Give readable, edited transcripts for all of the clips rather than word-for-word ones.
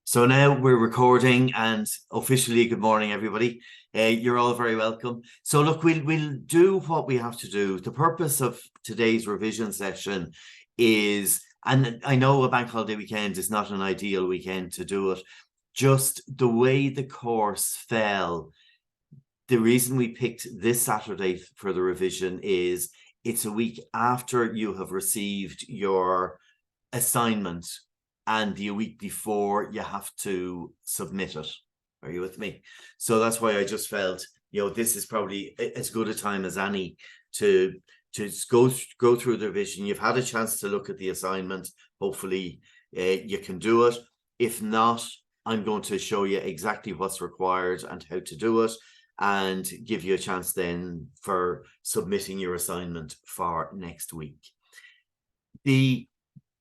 So now we're recording, and officially good morning, everybody. You're all very welcome. So look, we'll do what we have to do. The purpose of today's revision session is, and I know a bank holiday weekend is not an ideal weekend to do it, just the way the course fell. The reason we picked this Saturday for the revision is it's a week after you have received your assignment and the week before you have to submit it. Are you with me? So that's why I just felt, this is probably as good a time as any to go through the revision. You've had a chance to look at the assignment. Hopefully you can do it. If not, I'm going to show you exactly what's required and how to do it, and give you a chance then for submitting your assignment for next week. The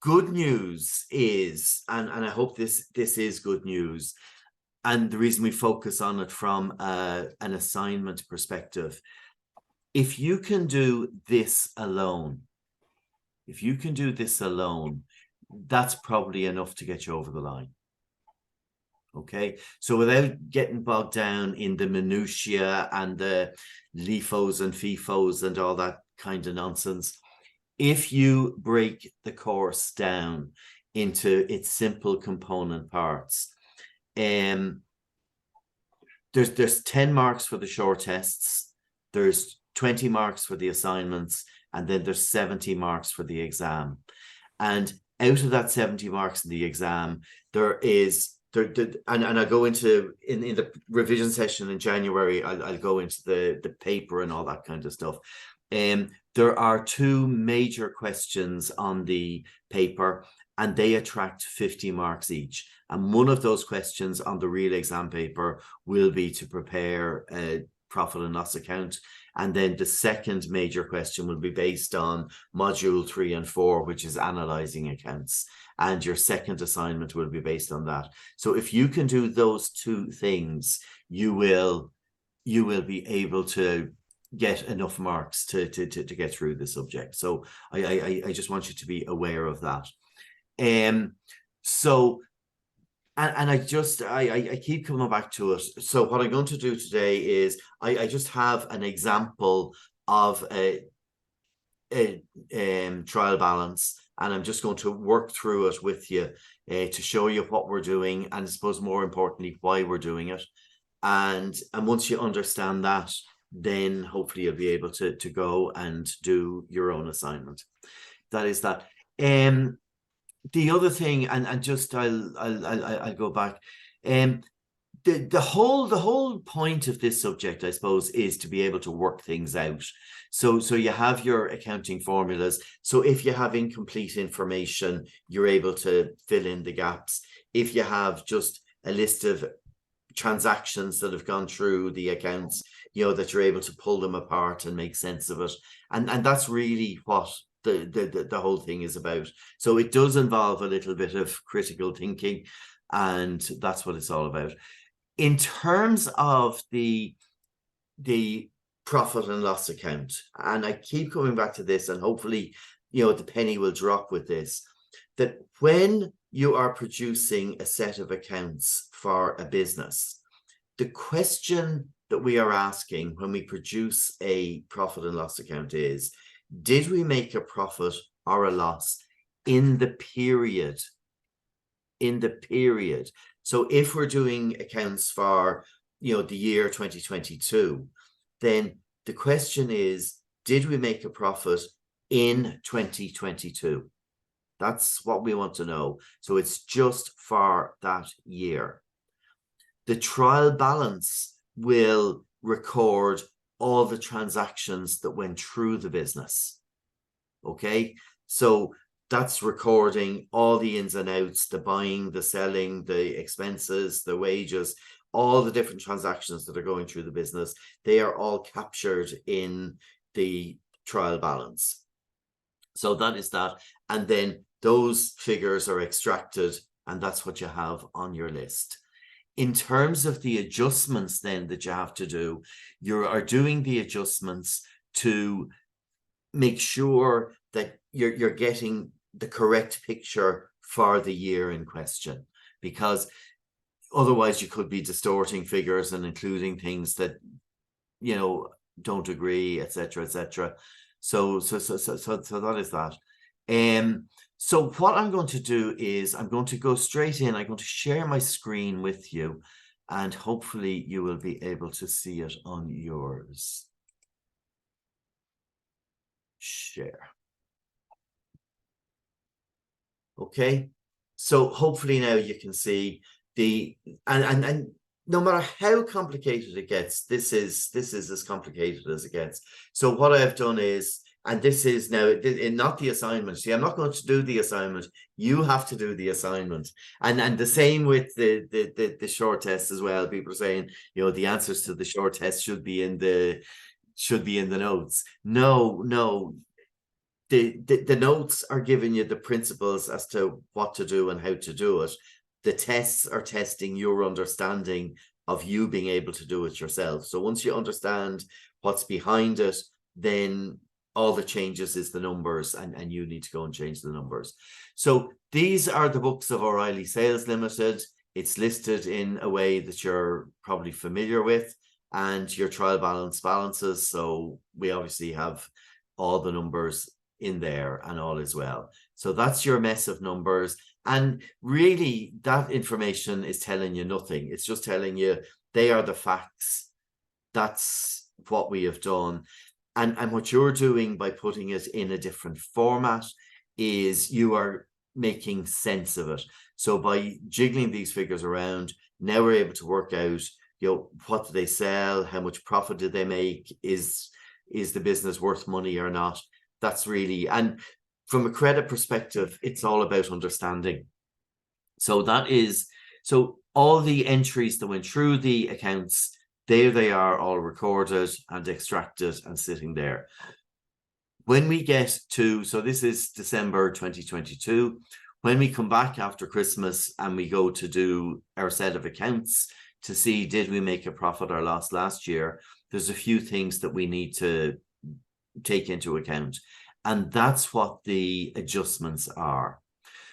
good news is, and I hope this is good news, and the reason we focus on it from an assignment perspective, if you can do this alone, that's probably enough to get you over the line. Okay, so without getting bogged down in the minutiae and the LIFOs and FIFOs and all that kind of nonsense, if you break the course down into its simple component parts, there's 10 marks for the short tests, there's 20 marks for the assignments, and then there's 70 marks for the exam. And out of that 70 marks in the exam, and I'll go into in the revision session in January, I'll go into the paper and all that kind of stuff. There are two major questions on the paper, and they attract 50 marks each. And one of those questions on the real exam paper will be to prepare a profit and loss account. And then the second major question will be based on module 3 and 4, which is analyzing accounts. And your second assignment will be based on that. So if you can do those two things, you will be able to get enough marks to get through the subject. So I just want you to be aware of that. So I keep coming back to it. So what I'm going to do today is I just have an example of a trial balance, and I'm just going to work through it with you to show you what we're doing, and I suppose more importantly why we're doing it. And once you understand that, then hopefully you'll be able to go and do your own assignment. That is that. The other thing, and just I'll go back. The whole point of this subject, I suppose, is to be able to work things out. So you have your accounting formulas. So if you have incomplete information, you're able to fill in the gaps. If you have just a list of transactions that have gone through the accounts, that you're able to pull them apart and make sense of it. And that's really what the whole thing is about. So it does involve a little bit of critical thinking, and that's what it's all about. In terms of the profit and loss account, and I keep coming back to this, and hopefully the penny will drop with this, that when you are producing a set of accounts for a business, the question that we are asking when we produce a profit and loss account is, did we make a profit or a loss in the period? So if we're doing accounts for the year 2022, then the question is, did we make a profit in 2022? That's what we want to know. So it's just for that year. The trial balance will record all the transactions that went through the business. Okay, so that's recording all the ins and outs, the buying, the selling, the expenses, the wages, all the different transactions that are going through the business. They are all captured in the trial balance. So that is that. And then those figures are extracted, and that's what you have on your list. In terms of the adjustments then that you have to do, you are doing the adjustments to make sure that you're getting the correct picture for the year in question. Because otherwise you could be distorting figures and including things that, you know, don't agree, etc., etc. So that is that. So what I'm going to do is I'm going to go straight in. I'm going to share my screen with you, and hopefully you will be able to see it on yours. Share. Okay, so hopefully now you can see the and no matter how complicated it gets, this is as complicated as it gets. So what I've done is, and this is now not the assignment. See, I'm not going to do the assignment. You have to do the assignment, and the same with the short test as well. People are saying, you know, the answers to the short test should be in the notes. No. The notes are giving you the principles as to what to do and how to do it. The tests are testing your understanding of you being able to do it yourself. So once you understand what's behind it, then all the changes is the numbers, and you need to go and change the numbers. So these are the books of O'Reilly Sales Limited. It's listed in a way that you're probably familiar with, and your trial balance balances. So we obviously have all the numbers in there and all as well. So that's your mess of numbers. And really that information is telling you nothing. It's just telling you they are the facts. That's what we have done. And what you're doing by putting it in a different format is you are making sense of it. So by jiggling these figures around, now we're able to work out, you know, what do they sell? How much profit did they make? Is the business worth money or not? That's really, and from a credit perspective, it's all about understanding. So that is, so all the entries that went through the accounts, there they are, all recorded and extracted and sitting there. When we get to, so this is December 2022, when we come back after Christmas and we go to do our set of accounts to see, did we make a profit or loss last year, there's a few things that we need to take into account, and that's what the adjustments are.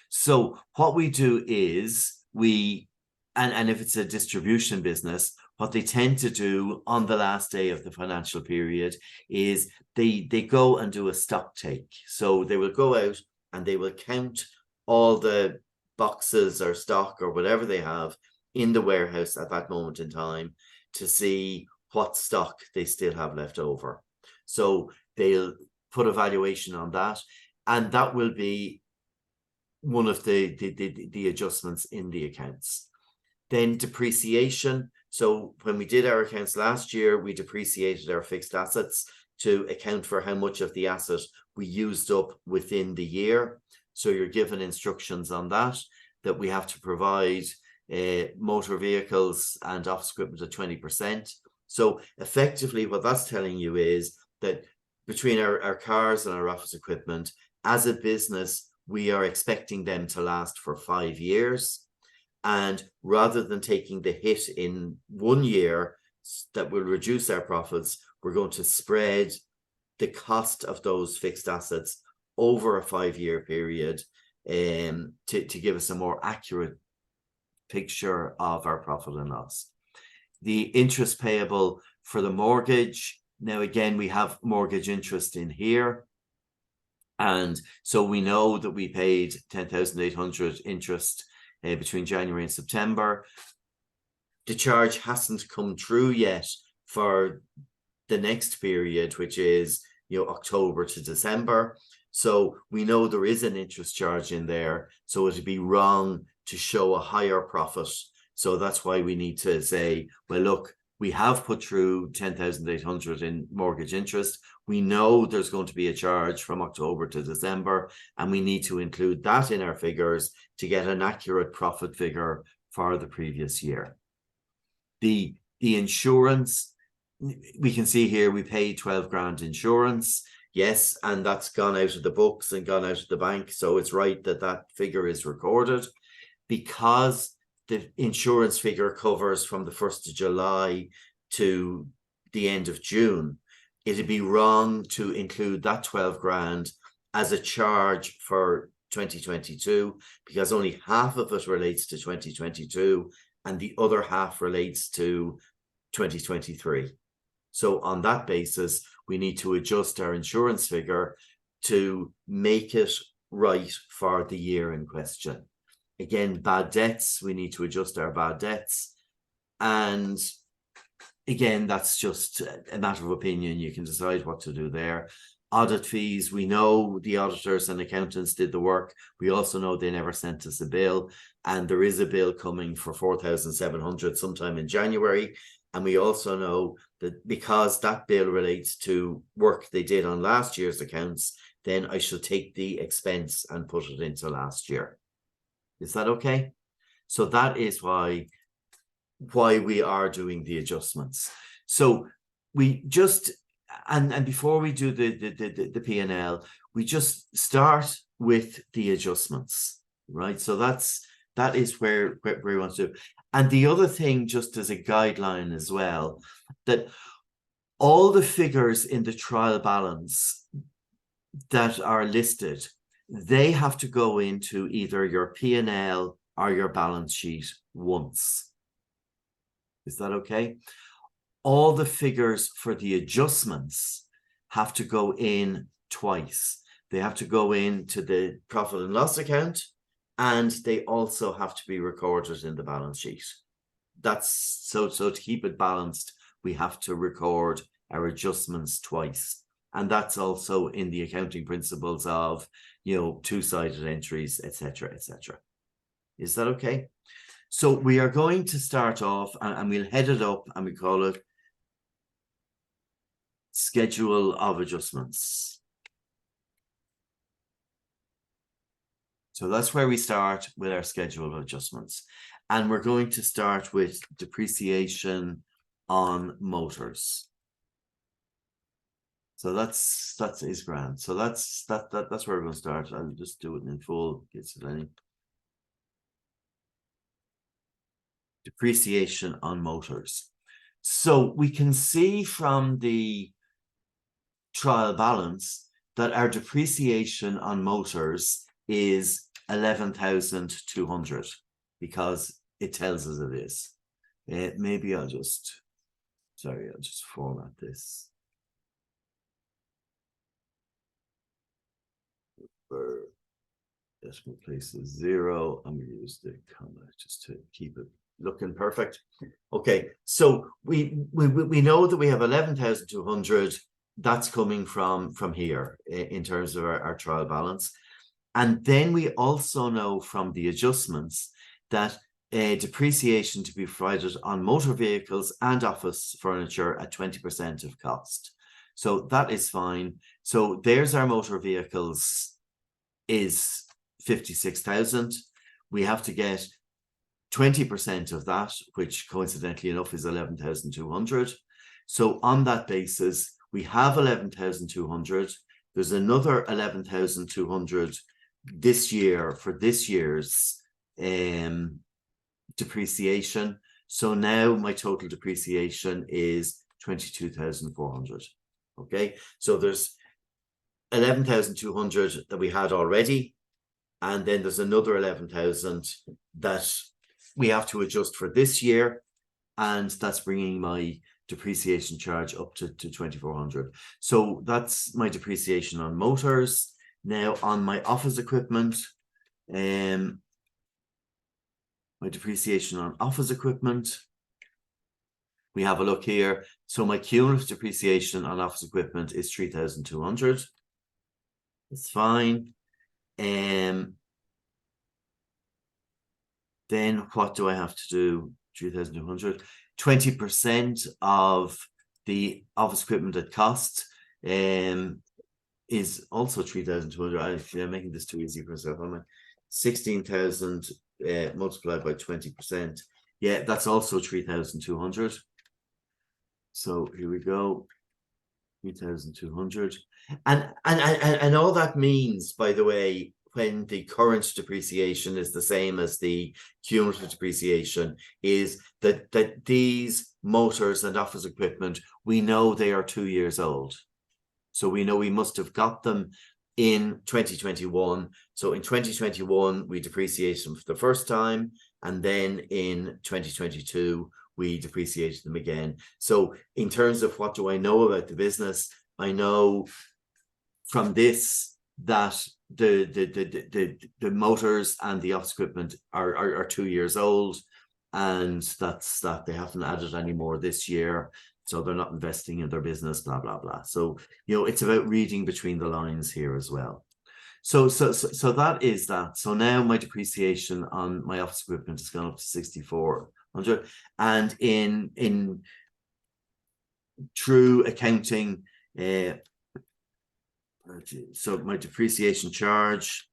So what we do is we, and if it's a distribution business, what they tend to do on the last day of the financial period is they go and do a stock take. So they will go out and they will count all the boxes or stock or whatever they have in the warehouse at that moment in time to see what stock they still have left over. So they'll put a valuation on that, and that will be one of the adjustments in the accounts. Then depreciation. So when we did our accounts last year, we depreciated our fixed assets to account for how much of the asset we used up within the year. So you're given instructions on that we have to provide motor vehicles and office equipment at 20%. So effectively what that's telling you is that between our cars and our office equipment, as a business, we are expecting them to last for 5 years. And rather than taking the hit in 1 year that will reduce our profits, we're going to spread the cost of those fixed assets over a 5-year period to give us a more accurate picture of our profit and loss. The interest payable for the mortgage. Now, again, we have mortgage interest in here. And so we know that we paid 10,800 interest between January and September. The charge hasn't come true yet for the next period, which is, you know, October to December. So we know there is an interest charge in there. So it'd be wrong to show a higher profit. So that's why we need to say, well, look, we have put through 10,800 in mortgage interest. We know there's going to be a charge from October to December, and we need to include that in our figures to get an accurate profit figure for the previous year. The insurance, we can see here we paid 12 grand insurance. Yes, and that's gone out of the books and gone out of the bank. So it's right that that figure is recorded, because the insurance figure covers from the 1st of July to the end of June. It'd be wrong to include that 12 grand as a charge for 2022, because only half of it relates to 2022 and the other half relates to 2023. So on that basis, we need to adjust our insurance figure to make it right for the year in question. Again, bad debts, we need to adjust our bad debts. And again, that's just a matter of opinion. You can decide what to do there. Audit fees, we know the auditors and accountants did the work. We also know they never sent us a bill. And there is a bill coming for 4,700 sometime in January. And we also know that because that bill relates to work they did on last year's accounts, then I shall take the expense and put it into last year. Is that okay? So that is why we are doing the adjustments. So we just, and before we do the P&L, we just start with the adjustments, right? So that is where we want to do. And the other thing, just as a guideline as well, that all the figures in the trial balance that are listed, they have to go into either your P&L or your balance sheet once. Is that okay? All the figures for the adjustments have to go in twice. They have to go into the profit and loss account, and they also have to be recorded in the balance sheet. That's so to keep it balanced, we have to record our adjustments twice. And that's also in the accounting principles of, two-sided entries, etc., etc. Is that okay? So we are going to start off, and we'll head it up, and we call it Schedule of Adjustments. So that's where we start with our Schedule of Adjustments. And we're going to start with depreciation on motors. So that is grand. So that's where we're going to start. I'll just do it in full. Depreciation on motors. So we can see from the trial balance that our depreciation on motors is 11,200 because it tells us it is. Maybe I'll just format this. Decimal place is 0. I'm going to use the comma just to keep it looking perfect. Okay, so we know that we have 11,200. That's coming from here in terms of our trial balance. And then we also know from the adjustments that depreciation to be provided on motor vehicles and office furniture at 20% of cost. So that is fine. So there's our motor vehicles is 56,000. We have to get 20% of that, which coincidentally enough is 11,200. So on that basis, we have 11,200. There's another 11,200 this year for this year's depreciation. So now my total depreciation is 22,400. Okay, so there's 11,200 that we had already, and then there's another 11,000 that we have to adjust for this year, and that's bringing my depreciation charge up to 2,400. So that's my depreciation on motors. Now on my office equipment, my depreciation on office equipment, we have a look here. So my cumulative depreciation on office equipment is 3,200. It's fine. Then what do I have to do? 3,200. 20% of the office equipment at cost is also 3,200. I'm making this too easy for myself. I'm 16,000 multiplied by 20%. Yeah, that's also 3,200. So here we go. 3,200. And all that means, by the way, when the current depreciation is the same as the cumulative depreciation, is that these motors and office equipment, we know they are 2 years old. So we know we must have got them in 2021. So in 2021, we depreciate them for the first time. and then in 2022 we depreciated them again. So in terms of what do I know about the business, I know from this that the motors and the office equipment are 2 years old, and that's that. They haven't added any more this year, so they're not investing in their business, blah blah blah. So it's about reading between the lines here as well. So that is that. So now my depreciation on my office equipment has gone up to 6,400, and in true accounting, so my depreciation charge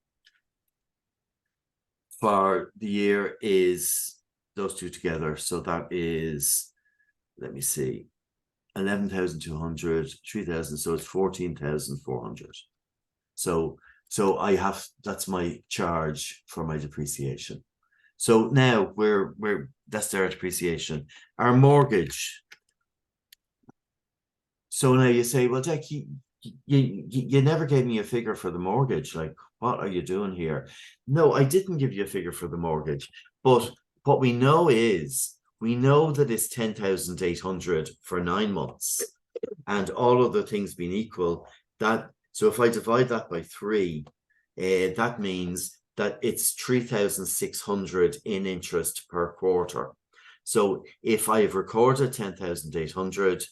for the year is those two together. So that is, let me see, 11,200, 3,000. So it's 14,400. So I have, that's my charge for my depreciation. So now that's their depreciation. Our mortgage. So now you say, well, Jack, you never gave me a figure for the mortgage. Like, what are you doing here? No, I didn't give you a figure for the mortgage. But what we know is, we know that it's 10,800 for 9 months. And all other things being equal, so if I divide that by 3, that means that it's 3,600 in interest per quarter. So if I've recorded 10,800,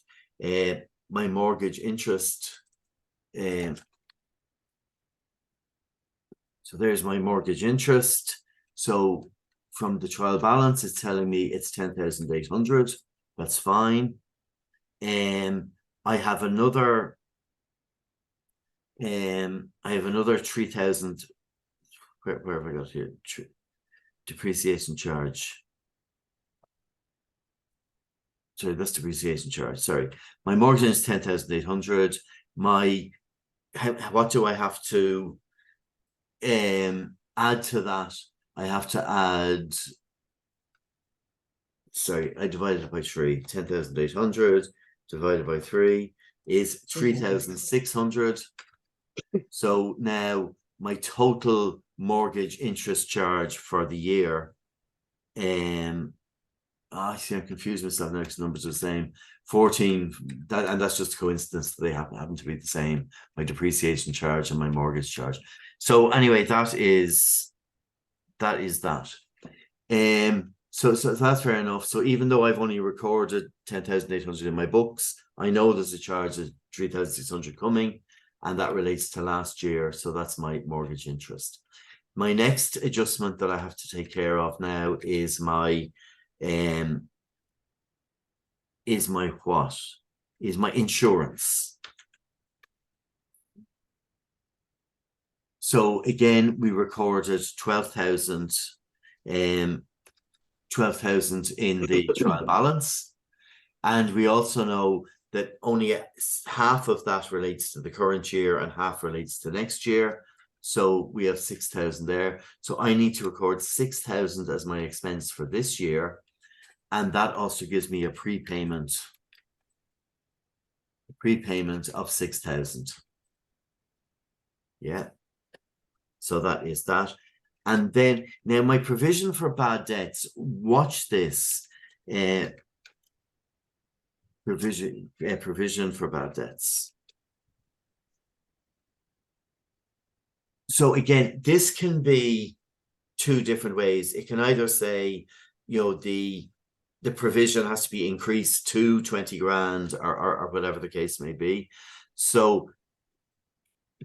my mortgage interest, so there's my mortgage interest. So from the trial balance, it's telling me it's 10,800. That's fine. I have another 3,000. Where have I got here? Depreciation charge. Sorry, that's depreciation charge. Sorry, my mortgage is 10,800. What do I have to add to that? I have to add. Sorry, I divided it by 3. 10,800 divided by 3 is 3,600. So now my total mortgage interest charge for the year, I see, I'm confused myself. The next numbers are the same. 14, and that's just a coincidence that they happen to be the same. My depreciation charge and my mortgage charge. So anyway, that is that. So that's fair enough. So even though I've only recorded 10,800 in my books, I know there's a charge of 3,600 coming, and that relates to last year. So that's my mortgage interest. My next adjustment that I have to take care of now is my insurance. So again, we recorded 12,000 in the trial balance, and we also know that only half of that relates to the current year and half relates to next year. So we have 6,000 there. So I need to record 6,000 as my expense for this year, and that also gives me a prepayment of 6,000. Yeah. So that is that. And then now my provision for bad debts, watch this. Provision for bad debts. So again, this can be 2 different ways. It can either say, the provision has to be increased to 20 grand or whatever the case may be. So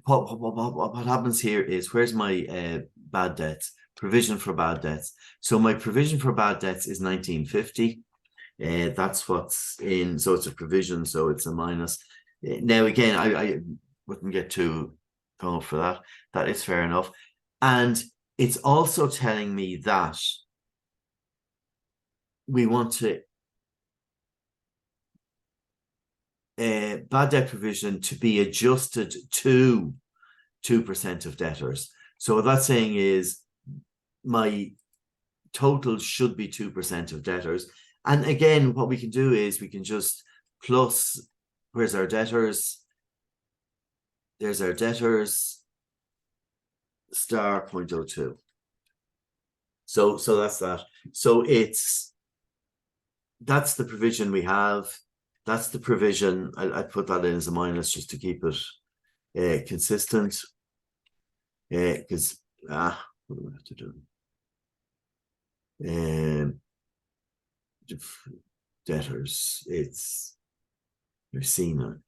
what happens here is, where's my bad debts? Provision for bad debts. So my provision for bad debts is 1950. That's what's in. So it's a provision, so it's a minus. Now again, I wouldn't get too hung up for that. That is fair enough. And it's also telling me that we want to bad debt provision to be adjusted to 2% of debtors. So what that's saying is my total should be 2% of debtors. And again, what we can do is we can just plus, where's our debtors? There's our debtors, star 0.02. So that's that. So that's the provision we have. That's the provision. I put that in as a minus just to keep it consistent. Because what do we have to do? Debtors, it's Ursina.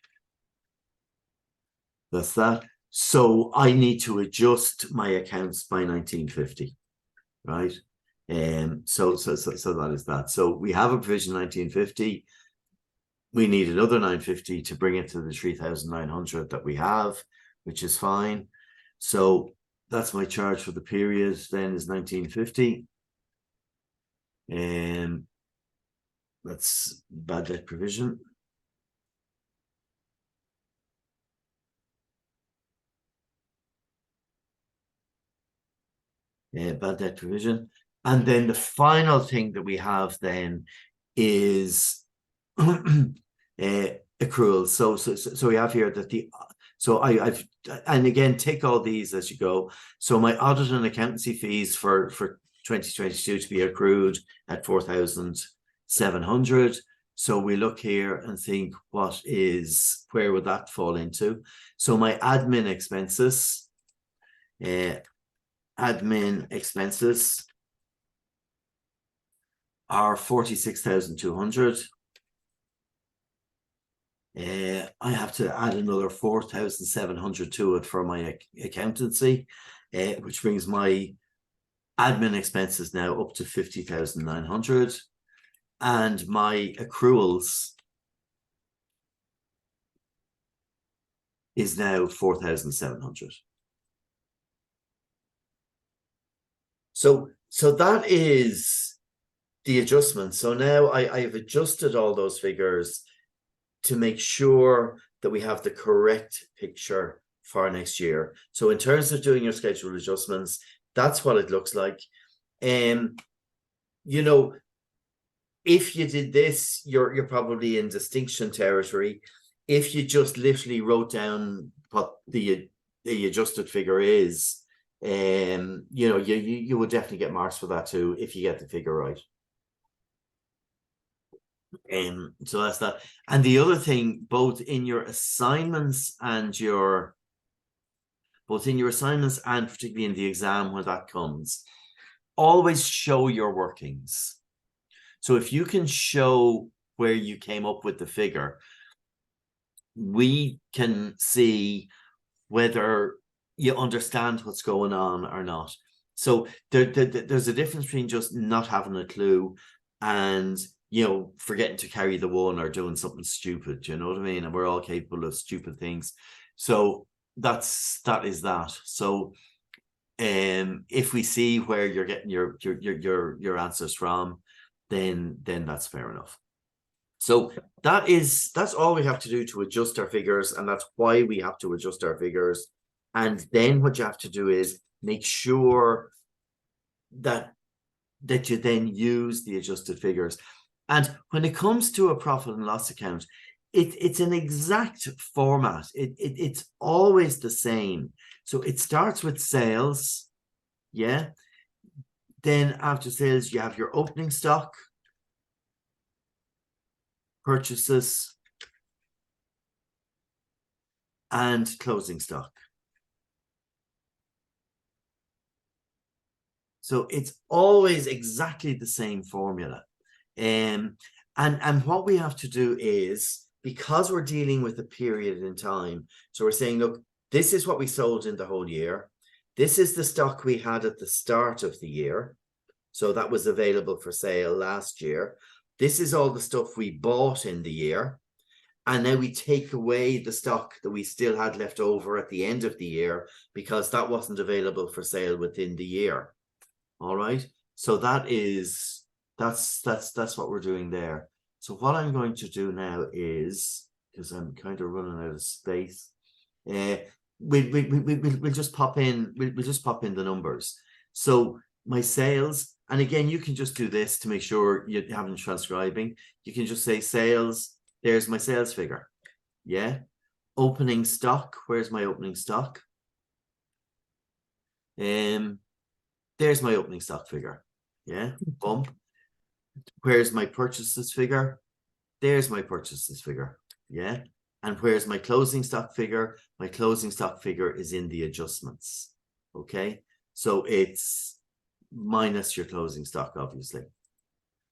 That's that. So I need to adjust my accounts by 1950, right? So that is that. So we have a provision 1950. We need another 950 to bring it to the 3,900 that we have, which is fine. So that's my charge for the period then is 1950. That's bad debt provision. Bad debt provision. And then the final thing that we have then is accruals. So we have here that I've and again take all these as you go. So my audit and accountancy fees for 2022 to be accrued at 4,700. So we look here and think where would that fall into? So my admin expenses are 46,200. I have to add another 4,700 to it for my accountancy, which brings my admin expenses now up to 50,900, and my accruals is now 4,700. So that is the adjustment. So now I have adjusted all those figures to make sure that we have the correct picture for next year. So in terms of doing your schedule adjustments, that's what it looks like. You know, if you did this, you're probably in distinction territory. If you just literally wrote down what the adjusted figure is, you know, you would definitely get marks for that too if you get the figure right. So that's that. And the other thing, both in your assignments and particularly in the exam when that comes, always show your workings. So if you can show where you came up with the figure, we can see whether you understand what's going on or not. So there's a difference between just not having a clue and, you know, forgetting to carry the one or doing something stupid, you know what I mean? And we're all capable of stupid things. So that is that. So if we see where you're getting your answers from, then that's fair enough. So that's all we have to do to adjust our figures, and that's why we have to adjust our figures. And then what you have to do is make sure that you then use the adjusted figures. And when it comes to a profit and loss account, it's an exact format. It's always the same. So it starts with sales, yeah. Then after sales, you have your opening stock, purchases, and closing stock. So it's always exactly the same formula. And what we have to do is, because we're dealing with a period in time, so we're saying, look, this is what we sold in the whole year. This is the stock we had at the start of the year. So that was available for sale last year. This is all the stuff we bought in the year. And now we take away the stock that we still had left over at the end of the year because that wasn't available for sale within the year. All right. So that's what we're doing there. So what I'm going to do now is, because I'm kind of running out of space, we'll just pop in. We'll just pop in the numbers. So my sales, and again, you can just do this to make sure you haven't transcribing. You can just say sales. There's my sales figure. Yeah. Opening stock. Where's my opening stock? There's my opening stock figure. Yeah, boom. Where's my purchases figure? There's my purchases figure. Yeah. And where's my closing stock figure? My closing stock figure is in the adjustments. Okay. So it's minus your closing stock, obviously.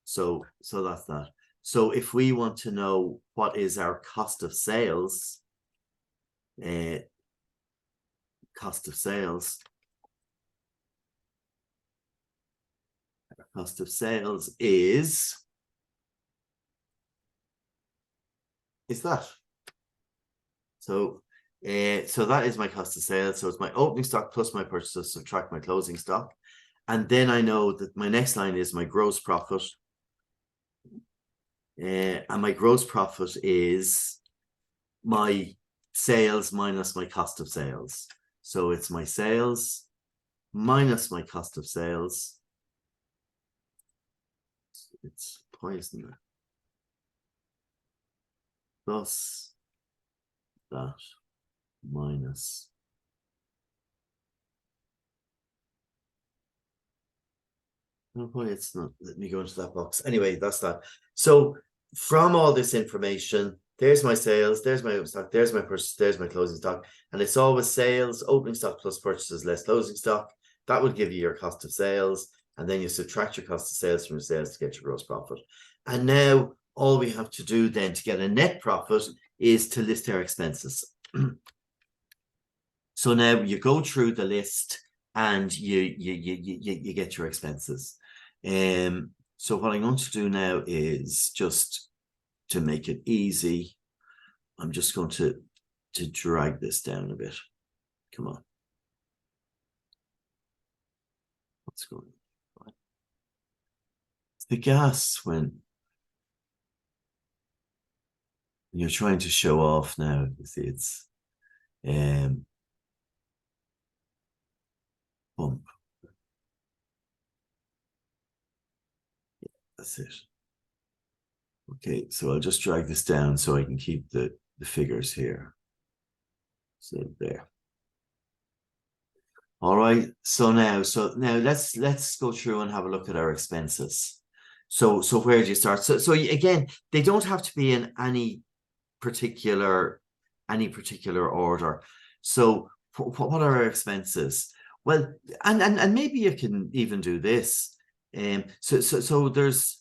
So that's that. So if we want to know what is our cost of sales, cost of sales is that. So that is my cost of sales. So it's my opening stock plus my purchases, subtract my closing stock. And then I know that my next line is my gross profit. And my gross profit is my sales minus my cost of sales. So it's my sales minus my cost of sales. It's poison. Plus that minus. Oh boy, it's not. Let me go into that box. Anyway, that's that. So from all this information, there's my sales, there's my opening stock, there's my purchase, there's my closing stock. And it's always sales, opening stock plus purchases less closing stock. That would give you your cost of sales. And then you subtract your cost of sales from your sales to get your gross profit. And now all we have to do then to get a net profit is to list our expenses. So now you go through the list and you get your expenses. So what I'm going to do now is, just to make it easy, I'm just going to drag this down a bit. Come on. What's going on? The gas, when you're trying to show off now, you see it's pump. Yeah, that's it. Okay, so I'll just drag this down so I can keep the figures here. So there. All right. So now let's go through and have a look at our expenses. So where do you start? So again, they don't have to be in any particular order. So what are our expenses? Well, and maybe you can even do this. So there's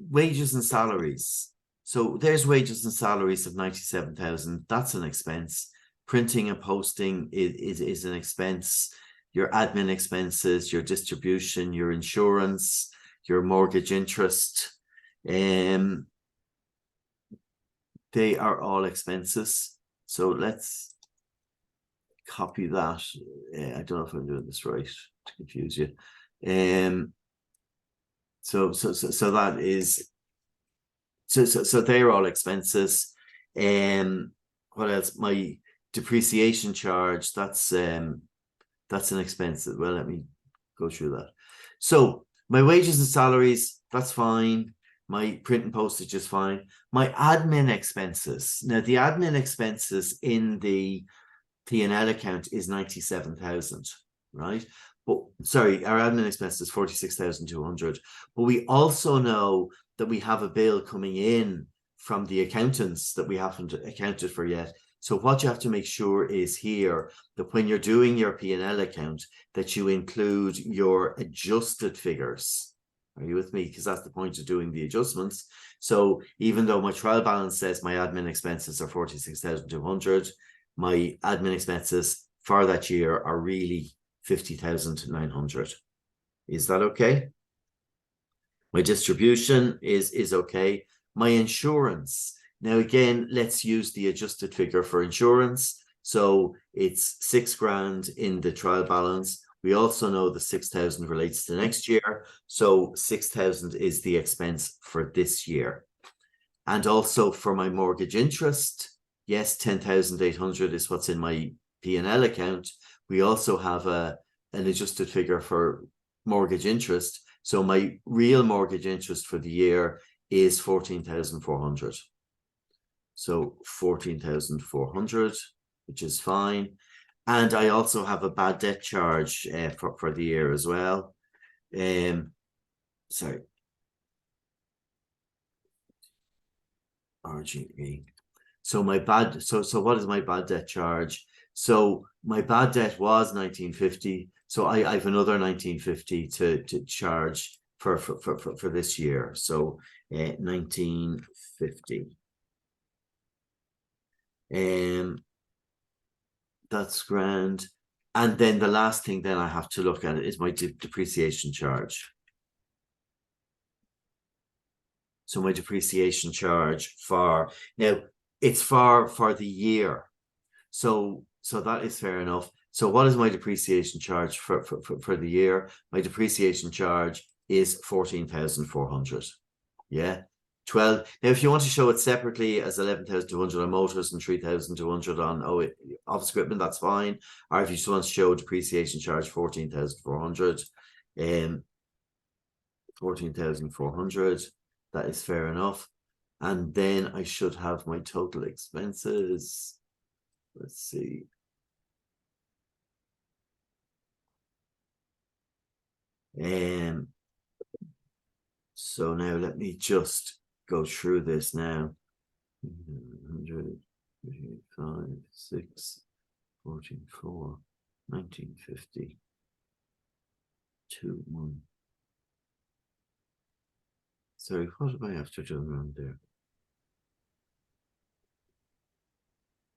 wages and salaries. So there's wages and salaries of 97,000. That's an expense. Printing and posting is an expense. Your admin expenses, your distribution, your insurance, your mortgage interest, they are all expenses. So let's copy that. I don't know if I'm doing this right to confuse you. So that is, so they're all expenses. What else? My depreciation charge, that's an expense. Well, let me go through that. So my wages and salaries, that's fine. My print and postage is fine. My admin expenses. Now, the admin expenses in the P&L account is 97,000, right? But sorry, our admin expense is 46,200. But we also know that we have a bill coming in from the accountants that we haven't accounted for yet. So what you have to make sure is here that when you're doing your P&L account, that you include your adjusted figures. Are you with me? Because that's the point of doing the adjustments. So even though my trial balance says my admin expenses are 46,200, my admin expenses for that year are really 50,900. Is that okay? My distribution is okay. My insurance. Now, again, let's use the adjusted figure for insurance. So it's 6 grand in the trial balance. We also know the 6,000 relates to next year. So 6,000 is the expense for this year. And also for my mortgage interest, yes, 10,800 is what's in my P&L account. We also have an adjusted figure for mortgage interest. So my real mortgage interest for the year is 14,400. So 14,400, which is fine. And I also have a bad debt charge for the year as well. Sorry. RGE. So my bad, so what is my bad debt charge? So my bad debt was 1950. So I have another 1950 to charge for this year. So 1950. That's grand. And then the last thing then I have to look at is my depreciation charge. So my depreciation charge for now, it's for the year. So that is fair enough. So what is my depreciation charge for the year? My depreciation charge is 14,400. Yeah. 12. Now, if you want to show it separately as 11,200 on motors and 3,200 on office equipment, that's fine. Or if you just want to show depreciation charge 14,400, 14,400, that is fair enough. And then I should have my total expenses. Let's see. So now let me just go through this now. 100, 5, 6, 14, 4, 1950, 2, 1. Sorry, what do I have to do around there?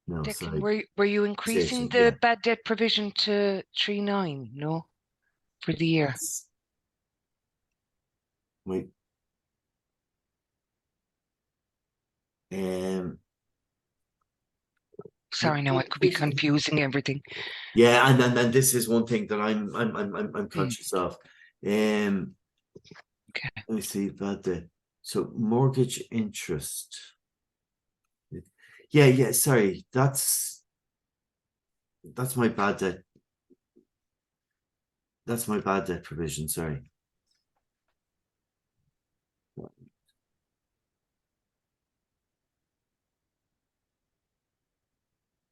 No, Declan, sorry. were you increasing the bad debt provision to 3.9? No, for the year. Yes. Wait. Sorry, now I could be confusing everything. Yeah, and this is one thing that I'm conscious of. Okay. Let me see bad debt. So mortgage interest. Yeah. Sorry, that's my bad debt. That's my bad debt provision. Sorry.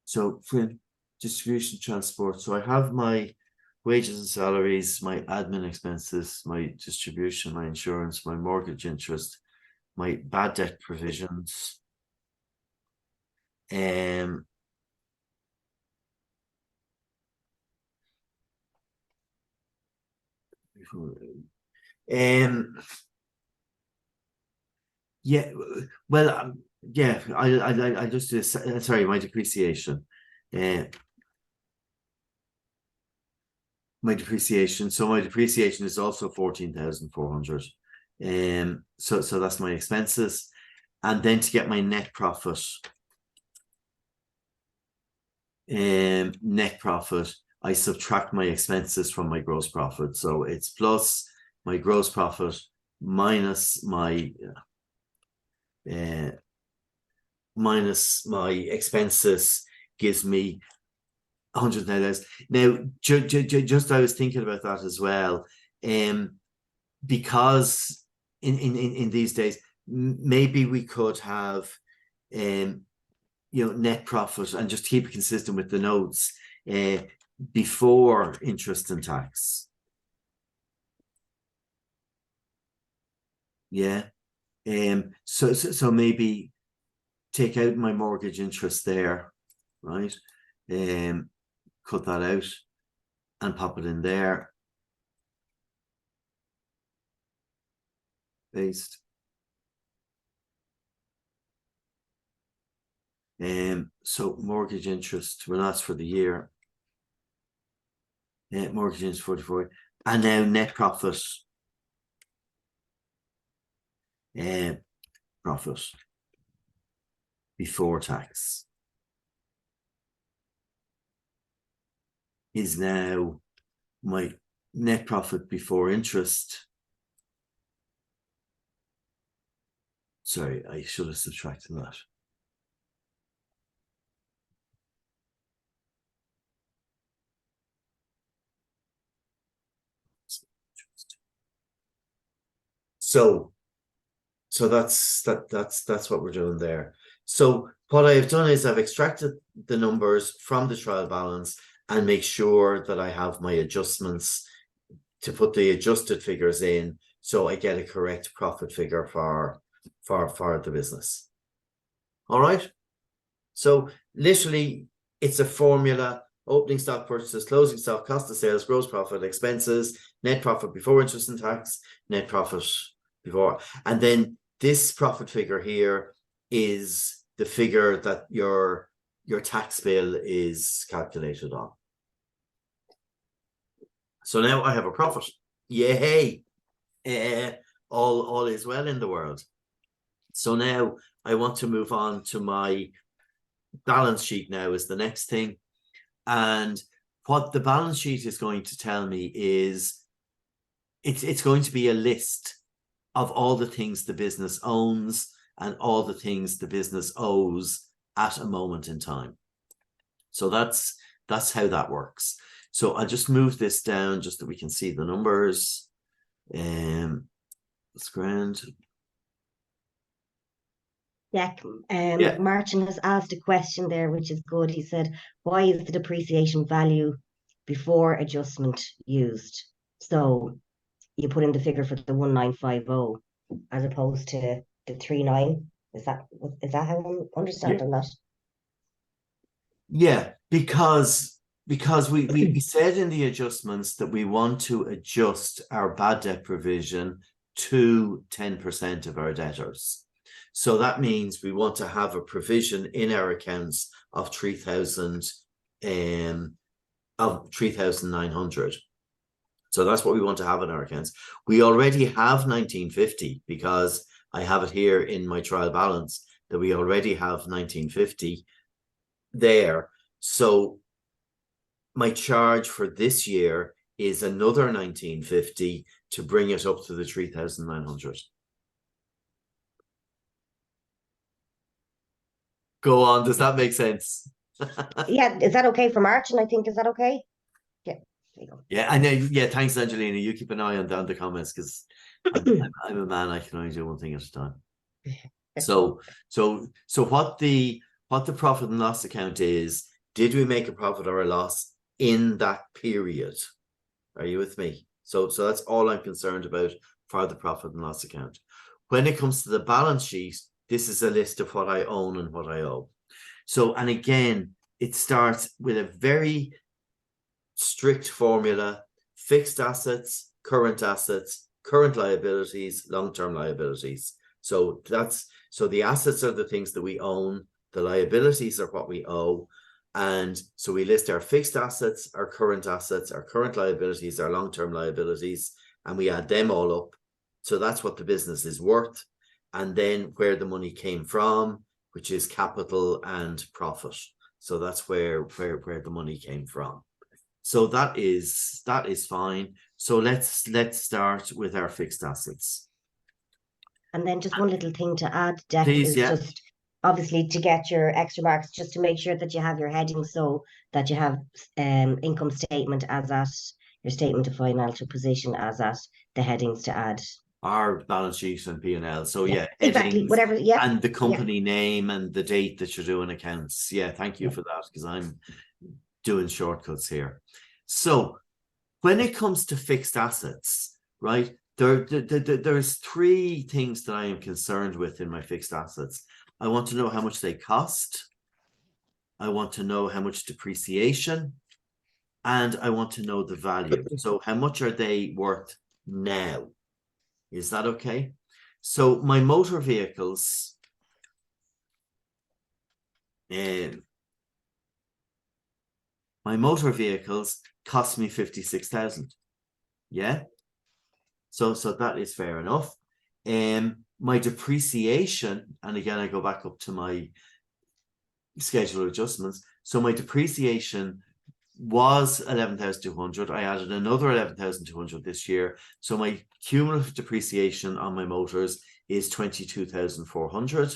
So for distribution transport, so I have my wages and salaries, my admin expenses, my distribution, my insurance, my mortgage interest, my bad debt provisions. Yeah, well, yeah, I just do sorry, my depreciation. My depreciation. So my depreciation is also 14,400. So that's my expenses. And then to get my net profit, I subtract my expenses from my gross profit. So it's plus my gross profit minus my expenses gives me 100 now. Just I was thinking about that as well, because in these days maybe we could have net profit and just keep it consistent with the notes before interest and tax. Yeah. So maybe take out my mortgage interest there, right? Cut that out and pop it in there. Paste. So mortgage interest, well, that's for the year. Mortgage interest 44, and now net profit. Profit before tax is now my net profit before interest. Sorry, I should have subtracted that. So that's what we're doing there. So what I've done is I've extracted the numbers from the trial balance and make sure that I have my adjustments put the adjusted figures in, so I get a correct profit figure for the business. All right. So literally, it's a formula: opening stock purchases, closing stock, cost of sales, gross profit, expenses, net profit before interest and tax, net profit before, and then this profit figure here is the figure that your tax bill is calculated on. So now I have a profit. Yay! All is well in the world. So now I want to move on to my balance sheet. Now is the next thing. And what the balance sheet is going to tell me is it's going to be a list of all the things the business owns and all the things the business owes at a moment in time. So that's how that works. So I'll just move this down just that we can see the numbers. That's grand. Yeah, Yeah. Martin has asked a question there, which is good. He said, why is the depreciation value before adjustment used? So you put in the figure for the 1950 as opposed to the 39. Is that how I'm understanding that? Yeah, because we said in the adjustments that we want to adjust our bad debt provision to 10% of our debtors. So that means we want to have a provision in our accounts of 3,900. So that's what we want to have in our accounts. We already have 1950 because I have it here in my trial balance that we already have 1950 there. So my charge for this year is another 1950 to bring it up to the 3,900. Go on, does that make sense? Yeah, is that okay for Martin? I think, is that okay? Yeah, there you go. Yeah, and yeah, thanks, Angelina. You keep an eye on the comments because I'm a man. I can only do one thing at a time. So what the profit and loss account is? Did we make a profit or a loss in that period? Are you with me? So that's all I'm concerned about for the profit and loss account. When it comes to the balance sheet, this is a list of what I own and what I owe. So, and again, it starts with a very strict formula: fixed assets, current liabilities, long-term liabilities. So the assets are the things that we own, the liabilities are what we owe. And so we list our fixed assets, our current liabilities, our long-term liabilities, and we add them all up. So that's what the business is worth. And then where the money came from, which is capital and profit. So that's where the money came from. So that is fine. So let's start with our fixed assets. And then just one little thing to add, Dec, Please, is yeah. just obviously to get your extra marks, just to make sure that you have your heading so that you have income statement as at your statement of financial position as at the headings to add. Our balance sheet and P&L. So Yeah, yeah, exactly. Whatever, yeah. And the company name and the date that you're doing accounts. Yeah, thank you for that, because I'm doing shortcuts here. So when it comes to fixed assets, right, there's three things that I am concerned with in my fixed assets. I want to know how much they cost. I want to know how much depreciation, and I want to know the value. So how much are they worth now? Is that okay? So my motor vehicles, cost me 56,000. Yeah. So that is fair enough. My depreciation, and again I go back up to my schedule adjustments. So my depreciation was 11,200. I added another 11,200 this year. So my cumulative depreciation on my motors is 22,400.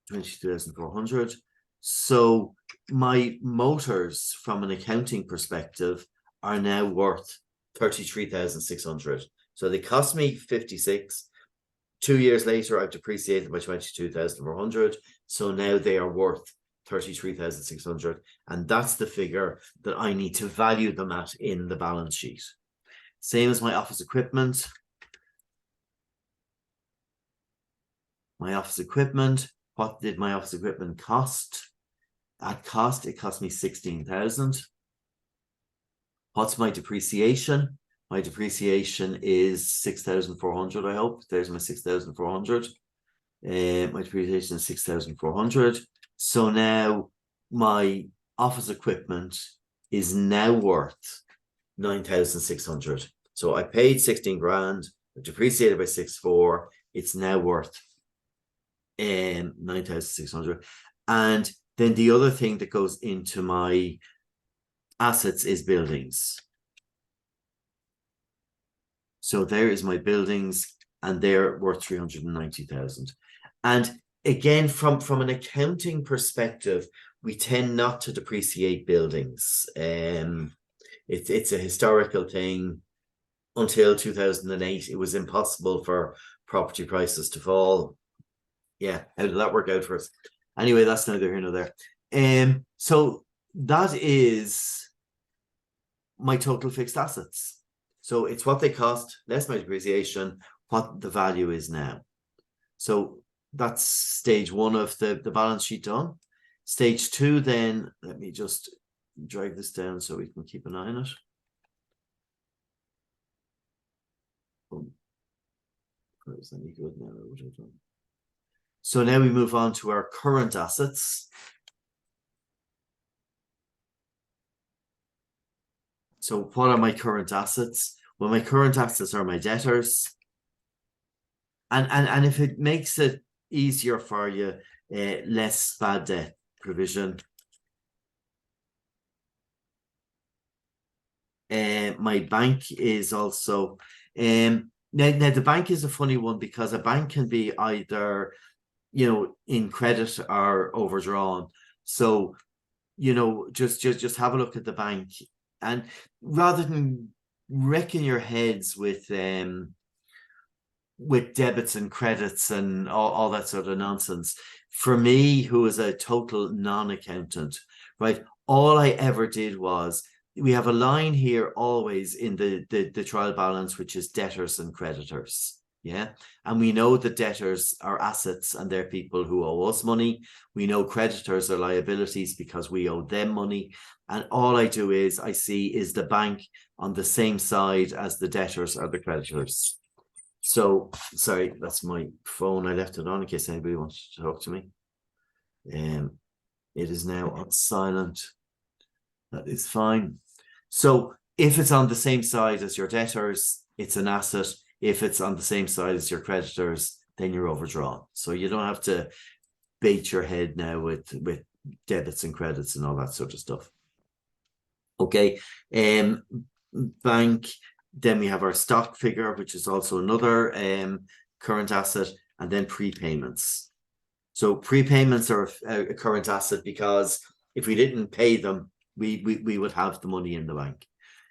22,400. So my motors, from an accounting perspective, are now worth 33,600. So they cost me 56. 2 years later, I've depreciated by 22,400. So now they are worth 33,600. And that's the figure that I need to value them at in the balance sheet. Same as my office equipment. My office equipment, what did my office equipment cost? At cost, it cost me 16,000. What's my depreciation? My depreciation is 6,400, I hope. There's my 6,400. My depreciation is 6,400. So now my office equipment is now worth 9,600. So I paid 16 grand, depreciated by 6,400. It's now worth 9,600. And then the other thing that goes into my assets is buildings. So there is my buildings, and they're worth 390,000. And again, from an accounting perspective, we tend not to depreciate buildings. It's a historical thing. Until 2008, it was impossible for property prices to fall. Yeah, how did that work out for us? Anyway, that's neither here nor there. So that is my total fixed assets. So it's what they cost, less my depreciation, what the value is now. So that's stage one of the balance sheet done. Stage two, then, let me just drag this down so we can keep an eye on it. Is that any good now? So now we move on to our current assets. So what are my current assets? Well, my current assets are my debtors. And if it makes it easier for you, less bad debt provision. My bank is also now the bank is a funny one, because a bank can be either, you know, in credit or overdrawn. So, you know, just have a look at the bank, and rather than wrecking your heads with debits and credits and all that sort of nonsense, for me, who is a total non-accountant, right, all I ever did was, we have a line here always in the trial balance, which is debtors and creditors. Yeah. And we know that debtors are assets and they're people who owe us money. We know creditors are liabilities because we owe them money. And all I do is I see, is the bank on the same side as the debtors or the creditors? So, sorry, that's my phone. I left it on in case anybody wants to talk to me. It is now on silent. That is fine. So if it's on the same side as your debtors, it's an asset. If it's on the same side as your creditors, then you're overdrawn. So you don't have to bait your head now with debits and credits and all that sort of stuff. Okay. Bank, then we have our stock figure, which is also another current asset, and then prepayments. So prepayments are a current asset, because if we didn't pay them, we would have the money in the bank.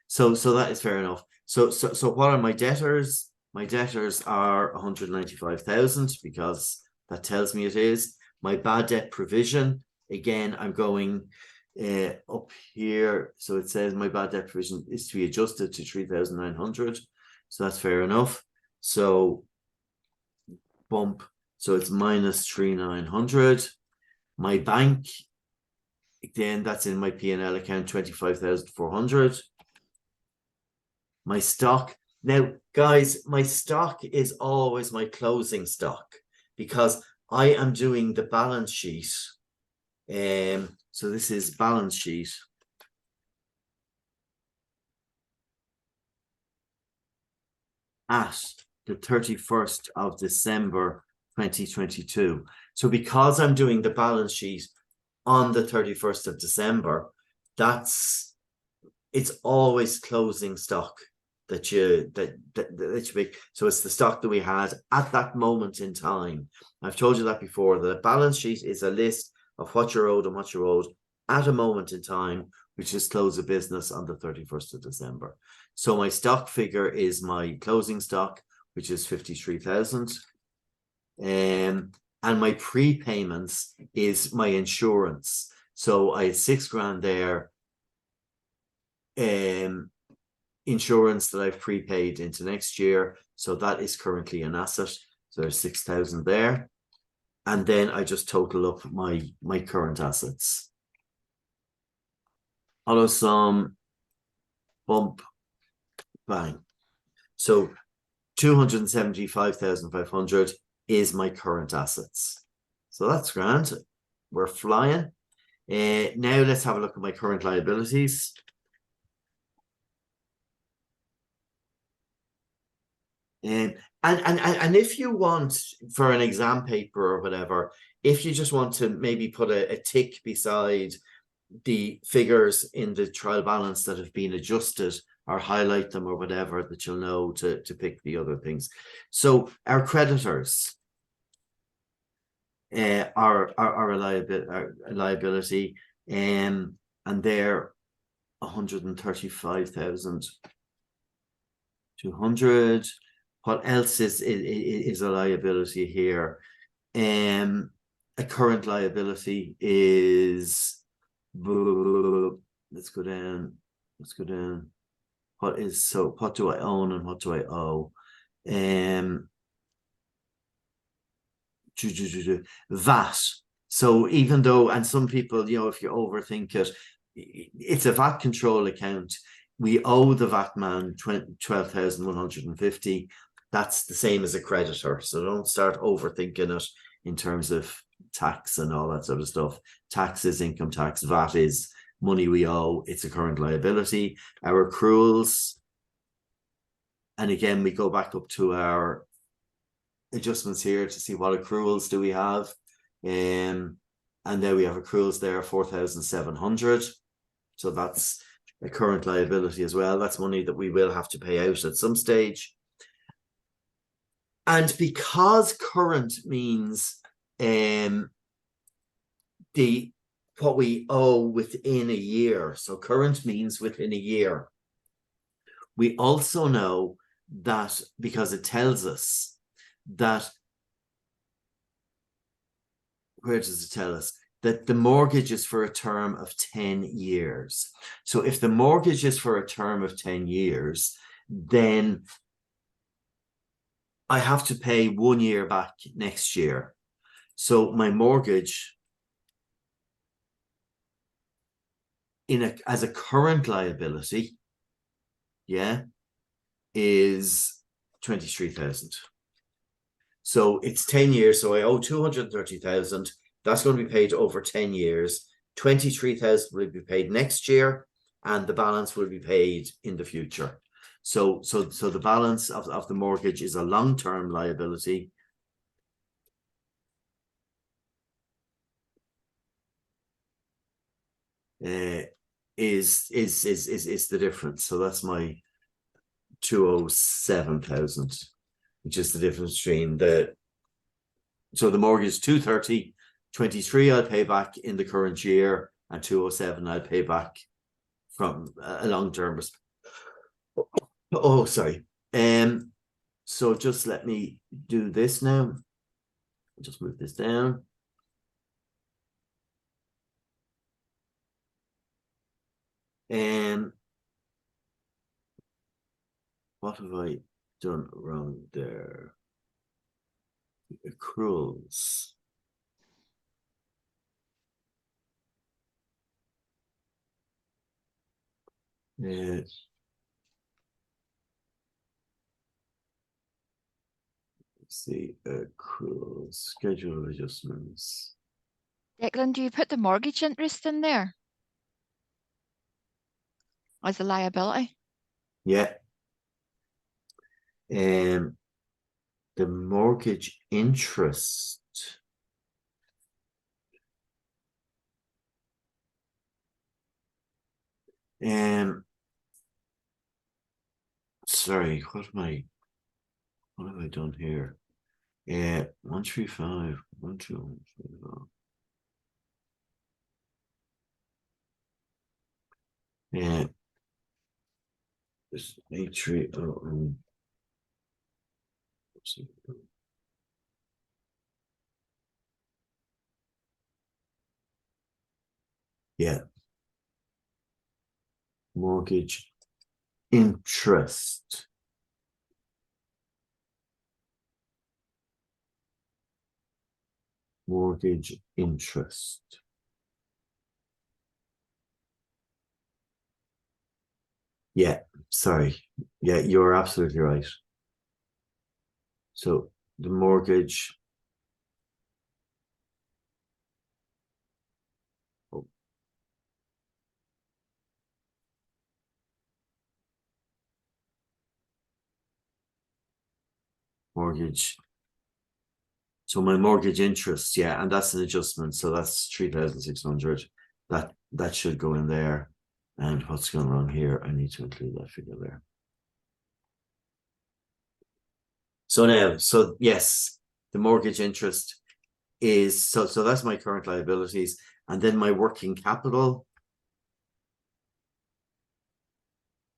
So that is fair enough. So what are my debtors? My debtors are 195,000, because that tells me it is. My bad debt provision, again, I'm going up here. So it says my bad debt provision is to be adjusted to 3,900. So that's fair enough. So bump. So it's minus 3,900. My bank, again, that's in my P&L account, 25,400. My stock. Now, guys, my stock is always my closing stock, because I am doing the balance sheet. So this is balance sheet. At the 31st of December 2022. So because I'm doing the balance sheet on the 31st of December, it's always closing stock that you make. So it's the stock that we had at that moment in time. I've told you that before, that a balance sheet is a list of what you're owed and what you're owed at a moment in time, which is close of business on the 31st of December. So my stock figure is my closing stock, which is 53,000. And my prepayments is my insurance. So I had 6 grand there. insurance that I've prepaid into next year. So that is currently an asset. So there's 6,000 there. And then I just total up my current assets. Auto sum, bump, bang. So 275,500 is my current assets. So that's grand. We're flying. Now let's have a look at my current liabilities. And if you want, for an exam paper or whatever, if you just want to maybe put a tick beside the figures in the trial balance that have been adjusted, or highlight them or whatever, that you'll know to pick the other things. So our creditors are a liability, and they're 135,200. What else is a liability here? A current liability is, let's go down. What do I own and what do I owe? VAT. So even though, and some people, you know, if you overthink it, it's a VAT control account. We owe the VAT man 12,150. That's the same as a creditor. So don't start overthinking it in terms of tax and all that sort of stuff. Tax is income tax. VAT is money we owe. It's a current liability. Our accruals, and again, we go back up to our adjustments here to see what accruals do we have. And there we have accruals there, 4,700. So that's a current liability as well. That's money that we will have to pay out at some stage. And because current means what we owe within a year, so current means within a year, we also know that, because it tells us that, where does it tell us? That the mortgage is for a term of 10 years. So if the mortgage is for a term of 10 years, then I have to pay 1 year back next year. So my mortgage as a current liability, is 23,000. So it's 10 years. So I owe 230,000. That's going to be paid over 10 years. 23,000 will be paid next year, and the balance will be paid in the future. So the balance of the mortgage is a long-term liability. Is the difference. So that's my 207,000, which is the difference between so the mortgage is 230, 23 I'll pay back in the current year, and 207 I'll pay back from a long-term. Oh, sorry. So just let me do this now. Just move this down. What have I done wrong there? Accruals. Let's see, accruals, schedule adjustments. Declan, do you put the mortgage interest in there as a liability? Yeah. The mortgage interest. Sorry, what have I done here? 135, 1234. Yeah. This A3. Yeah. Mortgage interest. Mortgage interest. Yeah, sorry. Yeah, you're absolutely right. So the mortgage. Oh. Mortgage. So my mortgage interest, yeah, and that's an adjustment. So that's 3,600. That should go in there. And what's going on here? I need to include that figure there. So now, so yes, the mortgage interest is so that's my current liabilities, and then my working capital.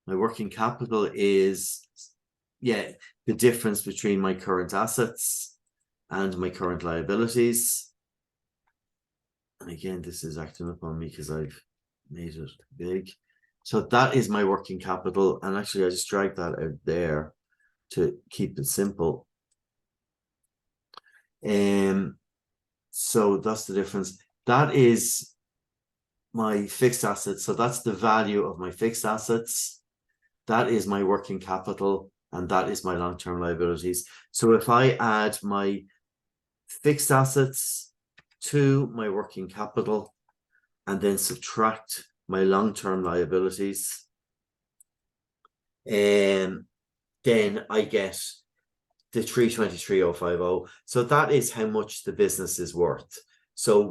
My working capital is, yeah, the difference between my current assets and my current liabilities. And again, this is acting up on me because I've made it big. So that is my working capital. And actually, I just dragged that out there to keep it simple. So that's the difference. That is my fixed assets. So that's the value of my fixed assets. That is my working capital, and that is my long-term liabilities. So if I add my fixed assets to my working capital and then subtract my long-term liabilities, then I get the 323,050. So that is how much the business is worth. So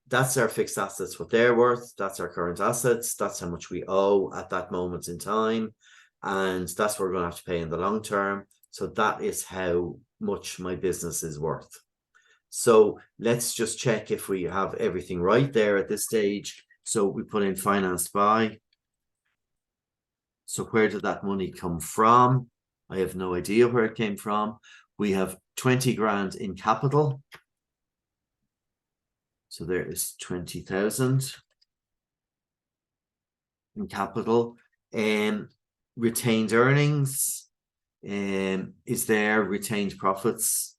that's our fixed assets, what they're worth. That's our current assets. That's how much we owe at that moment in time. And that's what we're going to have to pay in the long term. So that is how much my business is worth. So let's just check if we have everything right there at this stage. So we put in financed by. So where did that money come from? I have no idea where it came from. We have 20 grand in capital. So there is 20,000 in capital. And retained earnings is there, retained profits.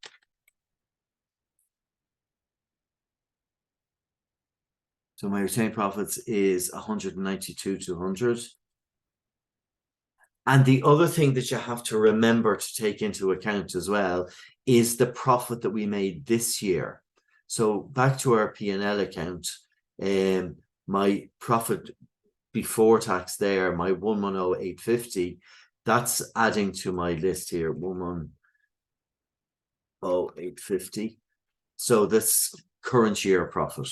So my retained profits is 192,200. And the other thing that you have to remember to take into account as well is the profit that we made this year. So back to our P&L account, my profit before tax there, my 110,850, that's adding to my list here, 110,850. So this current year profit.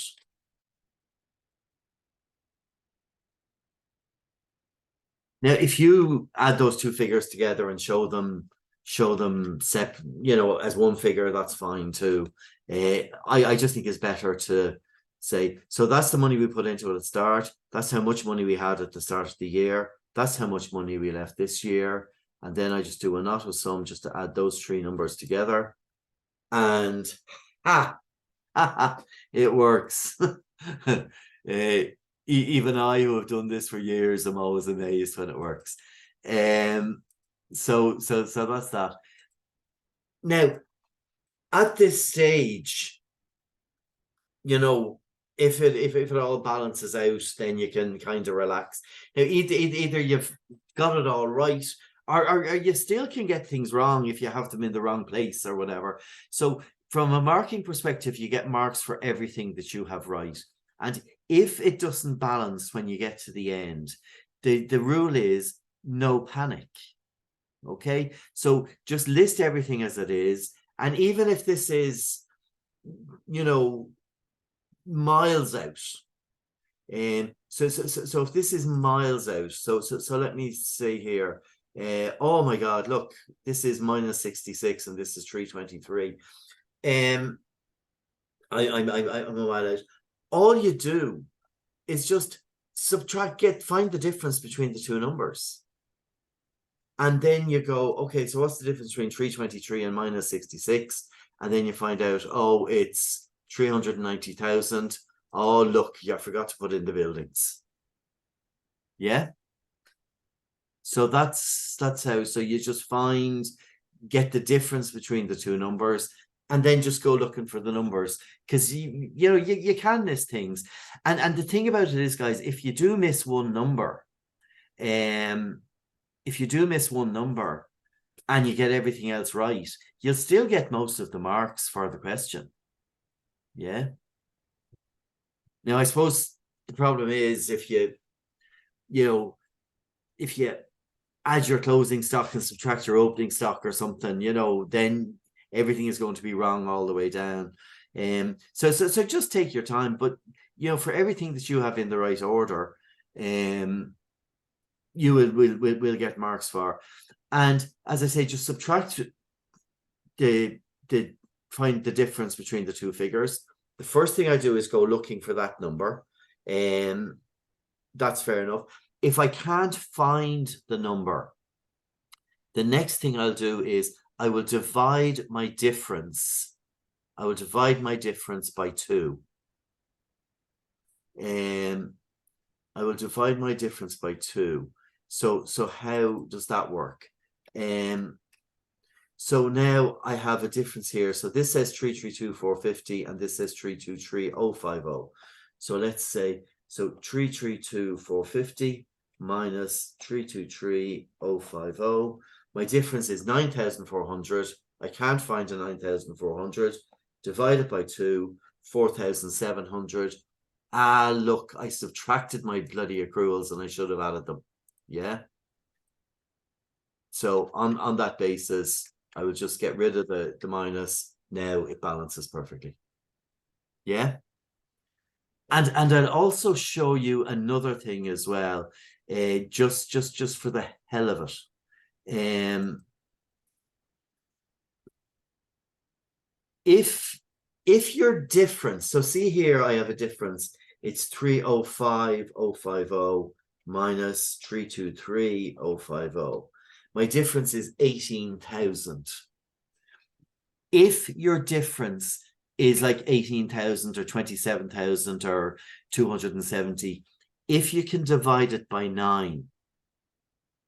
Now, if you add those two figures together and show them as one figure, that's fine too. I just think it's better to say, so that's the money we put into it at the start. That's how much money we had at the start of the year. That's how much money we left this year. And then I just do an auto sum just to add those three numbers together. And it works. Even I, who have done this for years, I'm always amazed when it works. So that's that. Now, at this stage, if it all balances out, then you can kind of relax. Now, either you've got it all right, or you still can get things wrong if you have them in the wrong place or whatever. So from a marking perspective, you get marks for everything that you have right. And if it doesn't balance when you get to the end, the rule is no panic. Okay, so just list everything as it is. And even if this is, miles out, so if this is miles out, so let me say here, oh my God, look, this is minus 66 and this is 323. I'm a mile out. All you do is just find the difference between the two numbers. And then you go, okay, so what's the difference between 323 and minus 66? And then you find out, oh, it's 390,000. Oh, look, you forgot to put in the buildings. Yeah. So that's how. So you just get the difference between the two numbers, and then just go looking for the numbers, because you can miss things. And the thing about it is, guys, if you do miss one number, and you get everything else right, you'll still get most of the marks for the question. Yeah. Now, I suppose the problem is if you add your closing stock and subtract your opening stock or something, then everything is going to be wrong all the way down. So just take your time, but for everything that you have in the right order, you will get marks for. And as I say, just subtract find the difference between the two figures. The first thing I do is go looking for that number. That's fair enough. If I can't find the number, the next thing I'll do is I will divide my difference. I will divide my difference by 2. I will divide my difference by 2. So how does that work? So now I have a difference here. So this says 332,450 and this says 323,050. So let's say, so 332,450 minus 323,050. My difference is 9,400. I can't find a 9,400. Divided by 2, 4,700. Ah, look, I subtracted my bloody accruals and I should have added them. Yeah. So on that basis, I will just get rid of the minus. Now it balances perfectly. Yeah. And I'll also show you another thing as well, just for the hell of it. If your difference, so see here, I have a difference. It's 305,050 minus 323,050. My difference is 18,000. If your difference is like 18,000 or 27,000 or 270, if you can divide it by 9,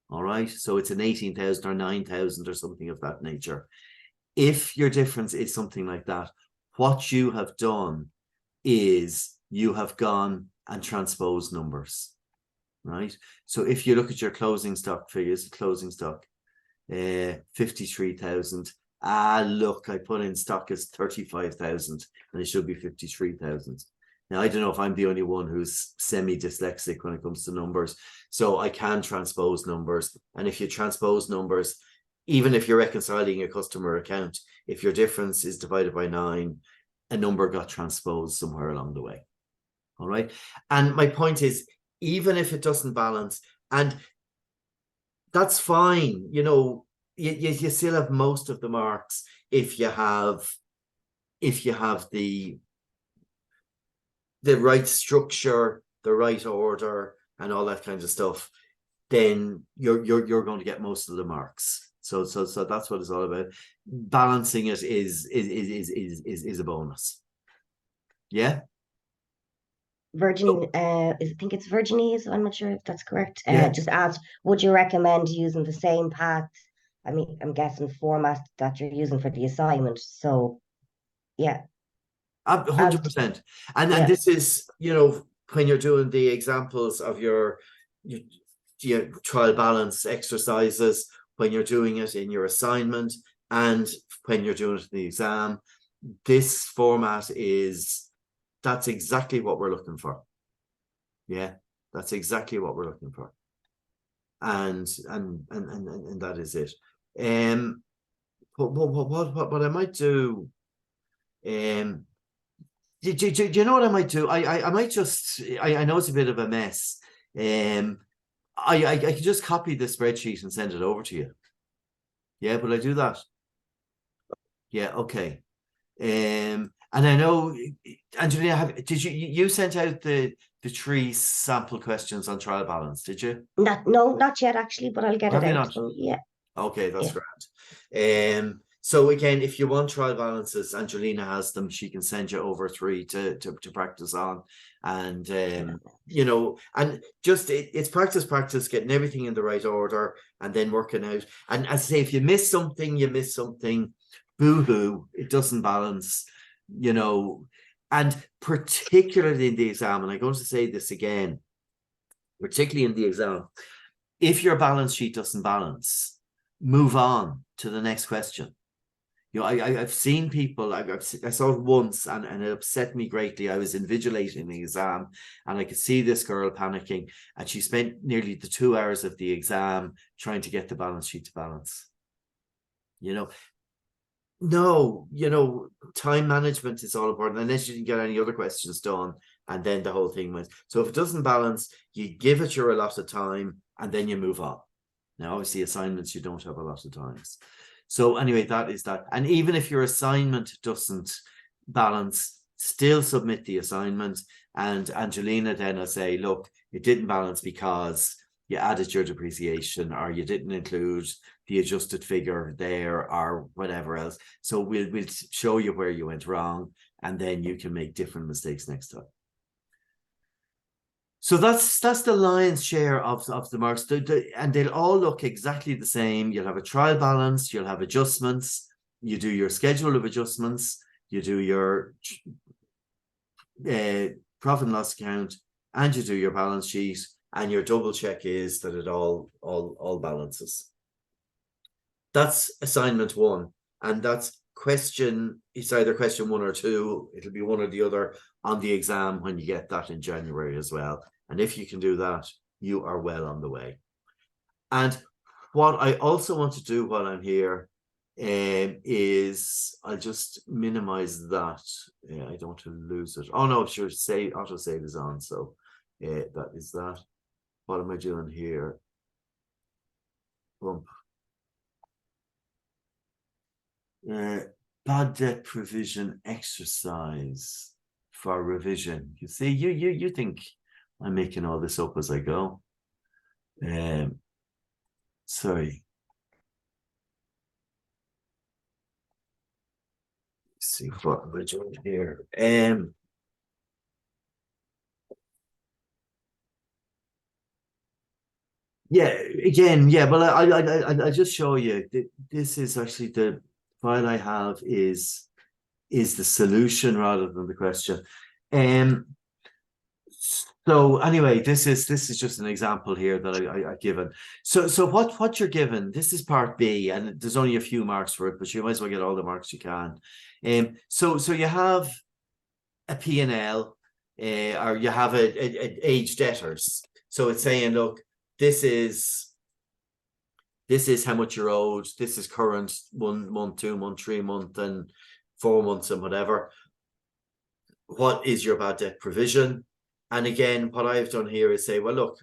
all right, so it's an 18,000 or 9,000 or something of that nature. If your difference is something like that, what you have done is you have gone and transposed numbers, right? So if you look at your closing stock figures, 53,000. Ah, look, I put in stock as 35,000 and it should be 53,000. Now, I don't know if I'm the only one who's semi-dyslexic when it comes to numbers. So I can transpose numbers. And if you transpose numbers, even if you're reconciling a customer account, if your difference is divided by 9, a number got transposed somewhere along the way. All right. And my point is, even if it doesn't balance, and that's fine, you still have most of the marks if you have the right structure, the right order, and all that kind of stuff. Then you're going to get most of the marks. So that's what it's all about. Balancing it is a bonus. Yeah. Virginie, I think it's Virginie, so I'm not sure if that's correct. Yeah. Just asked, would you recommend using the same path? I mean, I'm guessing format that you're using for the assignment. So, yeah. 100%. And Yeah. this is, when you're doing the examples of your trial balance exercises, when you're doing it in your assignment and when you're doing it in the exam, this format that's exactly what we're looking for. Yeah, that's exactly what we're looking for. And that is it. What I might do, do you know what I might do? I might just, I know it's a bit of a mess. I can just copy the spreadsheet and send it over to you. Yeah, will I do that? Yeah, okay. And I know, Angelina, did you sent out the 3 sample questions on trial balance, did you? Not yet actually, but I'll get Have it you out not? to them. Yeah. Okay, that's Yeah. grand. So again, if you want trial balances, Angelina has them. She can send you over 3 to practice on. And you know, and just it's practice, getting everything in the right order and then working out. And as I say, if you miss something, you miss something. Boo-hoo, it doesn't balance, you know. And particularly in the exam, and I'm going to say this again, particularly in the exam, if your balance sheet doesn't balance, move on to the next question. You know, I've seen people, I saw it once and it upset me greatly. I was invigilating the exam and I could see this girl panicking, and she spent nearly the 2 hours of the exam trying to get the balance sheet to balance. You know, no, you know, time management is all important, unless you didn't get any other questions done, and then the whole thing went. So if it doesn't balance, you give it your allotted time and then you move on. Now, obviously, assignments, you don't have a lot of times. So anyway, that is that. And even if your assignment doesn't balance, still submit the assignment. And Angelina then will say, look, it didn't balance because you added your depreciation, or you didn't include the adjusted figure there, or whatever else. So we'll show you where you went wrong, and then you can make different mistakes next time. So that's the lion's share of the marks, and they'll all look exactly the same. You'll have a trial balance, you'll have adjustments, you do your schedule of adjustments, you do your profit and loss account, and you do your balance sheet, and your double check is that it all balances. That's assignment 1, and that's question. It's either question 1 or 2. It'll be one or the other on the exam when you get that in January as well. And if you can do that, you are well on the way. And what I also want to do while I'm here is I'll just minimize that. I don't want to lose it. Oh no, sure, auto save is on. So that is that. What am I doing here? Bump. Bad debt provision exercise for revision. You see, you think I'm making all this up as I go. Sorry. Let's see what we're doing here. Yeah, again, yeah. Well, I just show you. This is actually the file I have is the solution rather than the question. So anyway, this is just an example here that I've given. So what you're given, this is part B, and there's only a few marks for it, but you might as well get all the marks you can. So you have a P&L, or you have a age debtors. So it's saying, look, this is how much you're owed. This is current 1 month, 2 month, 3 month, and 4 months, and whatever. What is your bad debt provision? And again, what I've done here is say, well, look,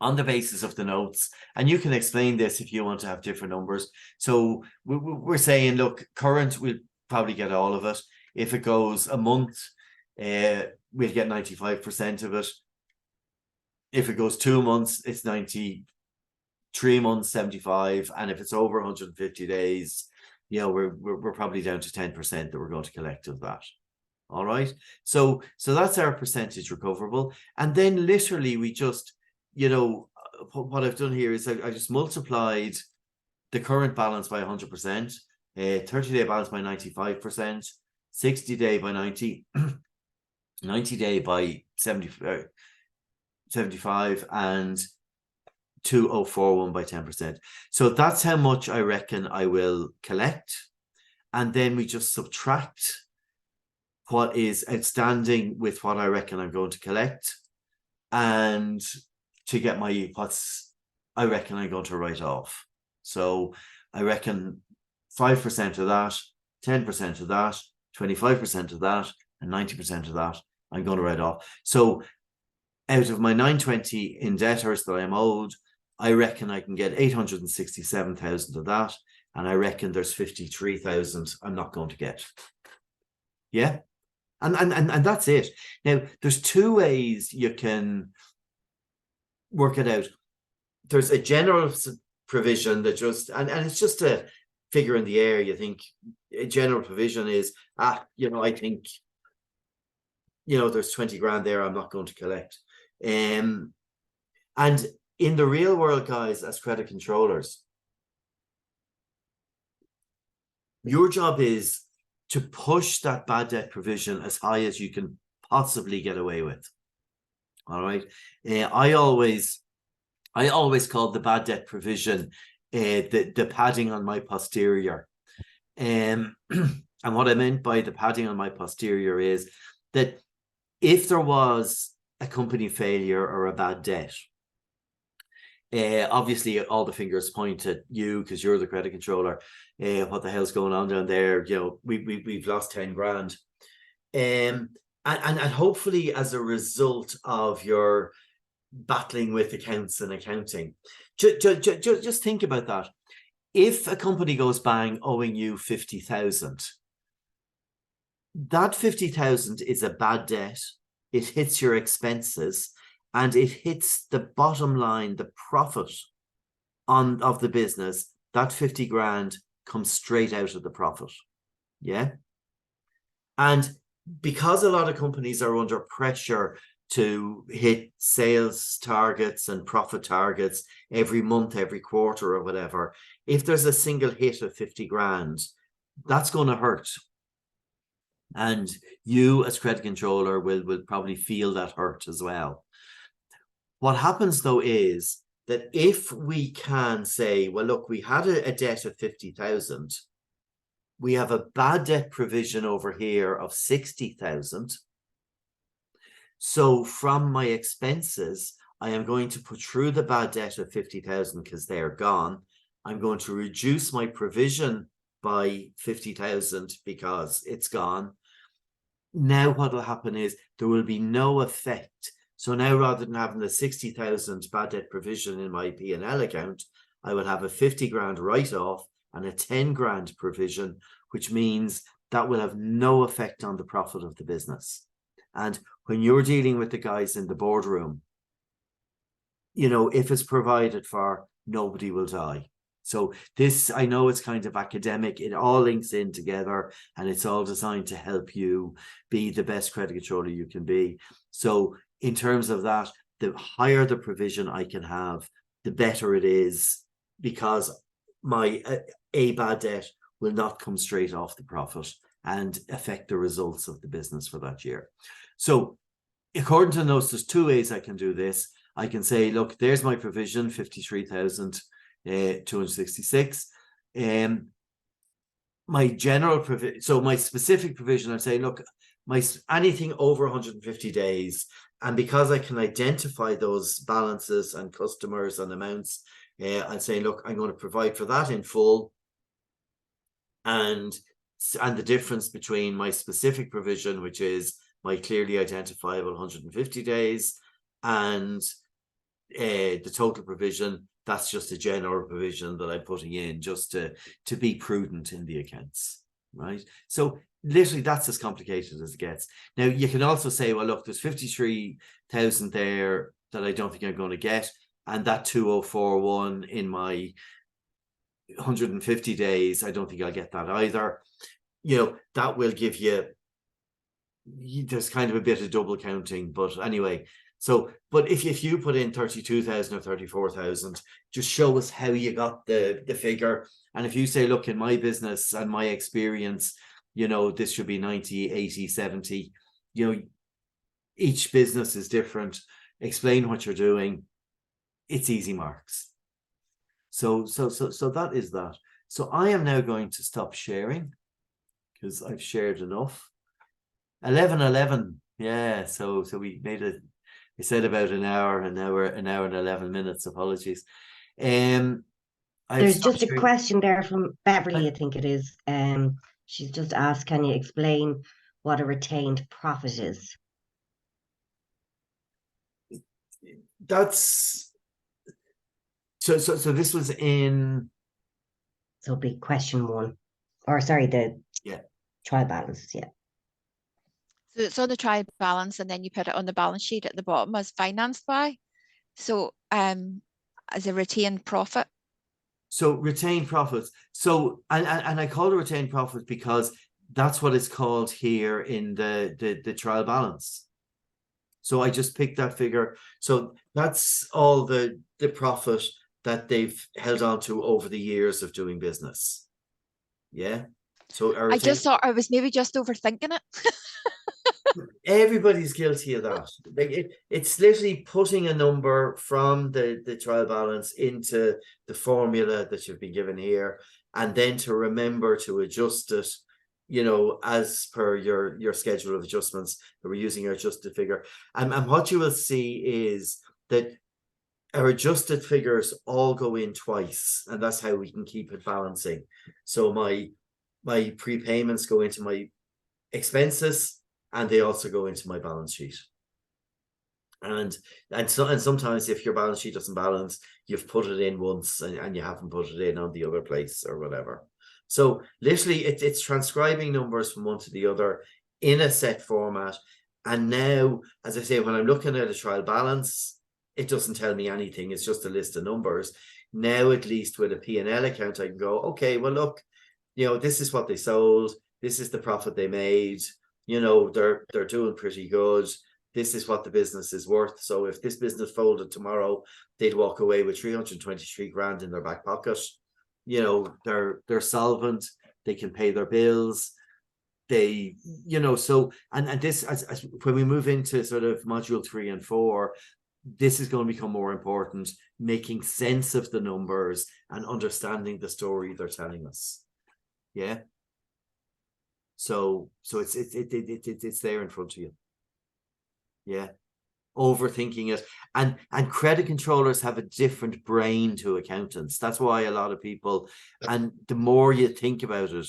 on the basis of the notes, and you can explain this if you want to have different numbers. So we're saying, look, current, we'll probably get all of it. If it goes a month, we'll get 95% of it. If it goes 2 months, it's 90. 3 months, 75. And if it's over 150 days, you know, we're probably down to 10% that we're going to collect of that. All right. So that's our percentage recoverable. And then literally we just, you know, what I've done here is I just multiplied the current balance by 100%, 30-day balance by 95%, 60-day by 90, 90-day by 75, and 2041 by 10%. So that's how much I reckon I will collect. And then we just subtract what is outstanding with what I reckon I'm going to collect, and to get my what's I reckon I'm going to write off. So I reckon 5% of that, 10% of that, 25% of that, and 90% of that I'm going to write off. So out of my 920 in debtors that I'm owed, I reckon I can get 867,000 of that, and I reckon there's 53,000 I'm not going to get. Yeah. And that's it. Now, there's 2 ways you can work it out. There's a general provision that just, and it's just figure in the air, you think a general provision is, I think, there's 20 grand there I'm not going to collect. And in the real world, guys, as credit controllers, your job is to push that bad debt provision as high as you can possibly get away with. All right. I always call the bad debt provision the padding on my posterior. And what I meant by the padding on my posterior is that if there was a company failure or a bad debt, obviously all the fingers point at you because you're the credit controller. What the hell's going on down there? We've lost 10 grand. And hopefully as a result of your battling with accounts and accounting, just think about that. If a company goes bang owing you 50,000, that 50,000 is a bad debt. It hits your expenses and it hits the bottom line, the profit of the business. That 50 grand comes straight out of the profit. Yeah. And because a lot of companies are under pressure to hit sales targets and profit targets every month, every quarter or whatever, if there's a single hit of 50 grand, that's going to hurt. And you as credit controller will probably feel that hurt as well. What happens though is that if we can say, well, look, we had a debt of 50,000, we have a bad debt provision over here of 60,000. So from my expenses, I am going to put through the bad debt of 50,000 because they're gone. I'm going to reduce my provision by 50,000 because it's gone. Now what will happen is there will be no effect. So now rather than having the 60,000 bad debt provision in my P&L account, I will have a 50 grand write-off and a 10 grand provision, which means that will have no effect on the profit of the business. And when you're dealing with the guys in the boardroom, if it's provided for, nobody will die. So this, I know it's kind of academic, it all links in together and it's all designed to help you be the best credit controller you can be. So in terms of that, the higher the provision I can have, the better it is, because my a bad debt will not come straight off the profit and affect the results of the business for that year. So according to the notes, there's two ways I can do this. I can say, look, there's my provision, 53,266. My general provision, so my specific provision, I'm saying, look, anything over 150 days, and because I can identify those balances and customers and amounts, I'm saying, look, I'm going to provide for that in full. And the difference between my specific provision, which is my clearly identifiable 150 days, and the total provision, that's just a general provision that I'm putting in just to be prudent in the accounts, right? So literally that's as complicated as it gets. Now you can also say, well, look, there's 53,000 there that I don't think I'm going to get, and that 2041 in my 150 days, I don't think I'll get that either. That will give you, there's kind of a bit of double counting, but anyway. So, but if you put in 32,000 or 34,000, just show us how you got the figure. And if you say, look, in my business and my experience, this should be 90, 80, 70, each business is different. Explain what you're doing. It's easy marks. So that is that. So I am now going to stop sharing because I've shared enough. 11:11. Yeah. So we made it. I said about an hour and 11 minutes. Apologies. There's just a question there from Beverly, I think it is. She's just asked, can you explain what a retained profit is? That's so this was in, so it'll be question 1, or sorry, the trial balance. Yeah. So it's on the trial balance, and then you put it on the balance sheet at the bottom as financed by. So as a retained profit. So retained profits. So and I call it retained profits because that's what it's called here in the trial balance. So I just picked that figure. So that's all the profit that they've held on to over the years of doing business. Yeah. So I just thought I was maybe just overthinking it. everybody's guilty of that. Like it's literally putting a number from the trial balance into the formula that you've been given here, and then to remember to adjust it, you know, as per your schedule of adjustments that we're using our adjusted figure. And what you will see is that our adjusted figures all go in twice, and that's how we can keep it balancing. So my prepayments go into my expenses, and they also go into my balance sheet. And sometimes if your balance sheet doesn't balance, you've put it in once and you haven't put it in on the other place or whatever. So literally it's transcribing numbers from one to the other in a set format. And now, as I say, when I'm looking at a trial balance, it doesn't tell me anything. It's just a list of numbers. Now, at least with a P&L account, I can go, okay, well, look, you know, this is what they sold. This is the profit they made. You know, they're doing pretty good. This is what the business is worth. So if this business folded tomorrow, they'd walk away with 323 grand in their back pocket. You know, they're solvent. They can pay their bills. They, you know, so and this as when we move into sort of module 3 and 4, this is going to become more important, making sense of the numbers and understanding the story they're telling us. Yeah. So it's there in front of you. Yeah. Overthinking it. And credit controllers have a different brain to accountants. That's why a lot of people, and the more you think about it,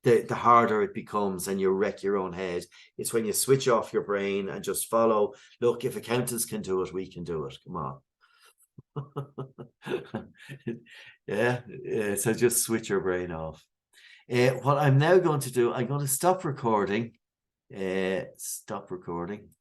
the harder it becomes, and you wreck your own head. It's when you switch off your brain and just follow, look, if accountants can do it, we can do it. Come on. Yeah. So just switch your brain off. What I'm now going to do, I'm going to stop recording. Stop recording.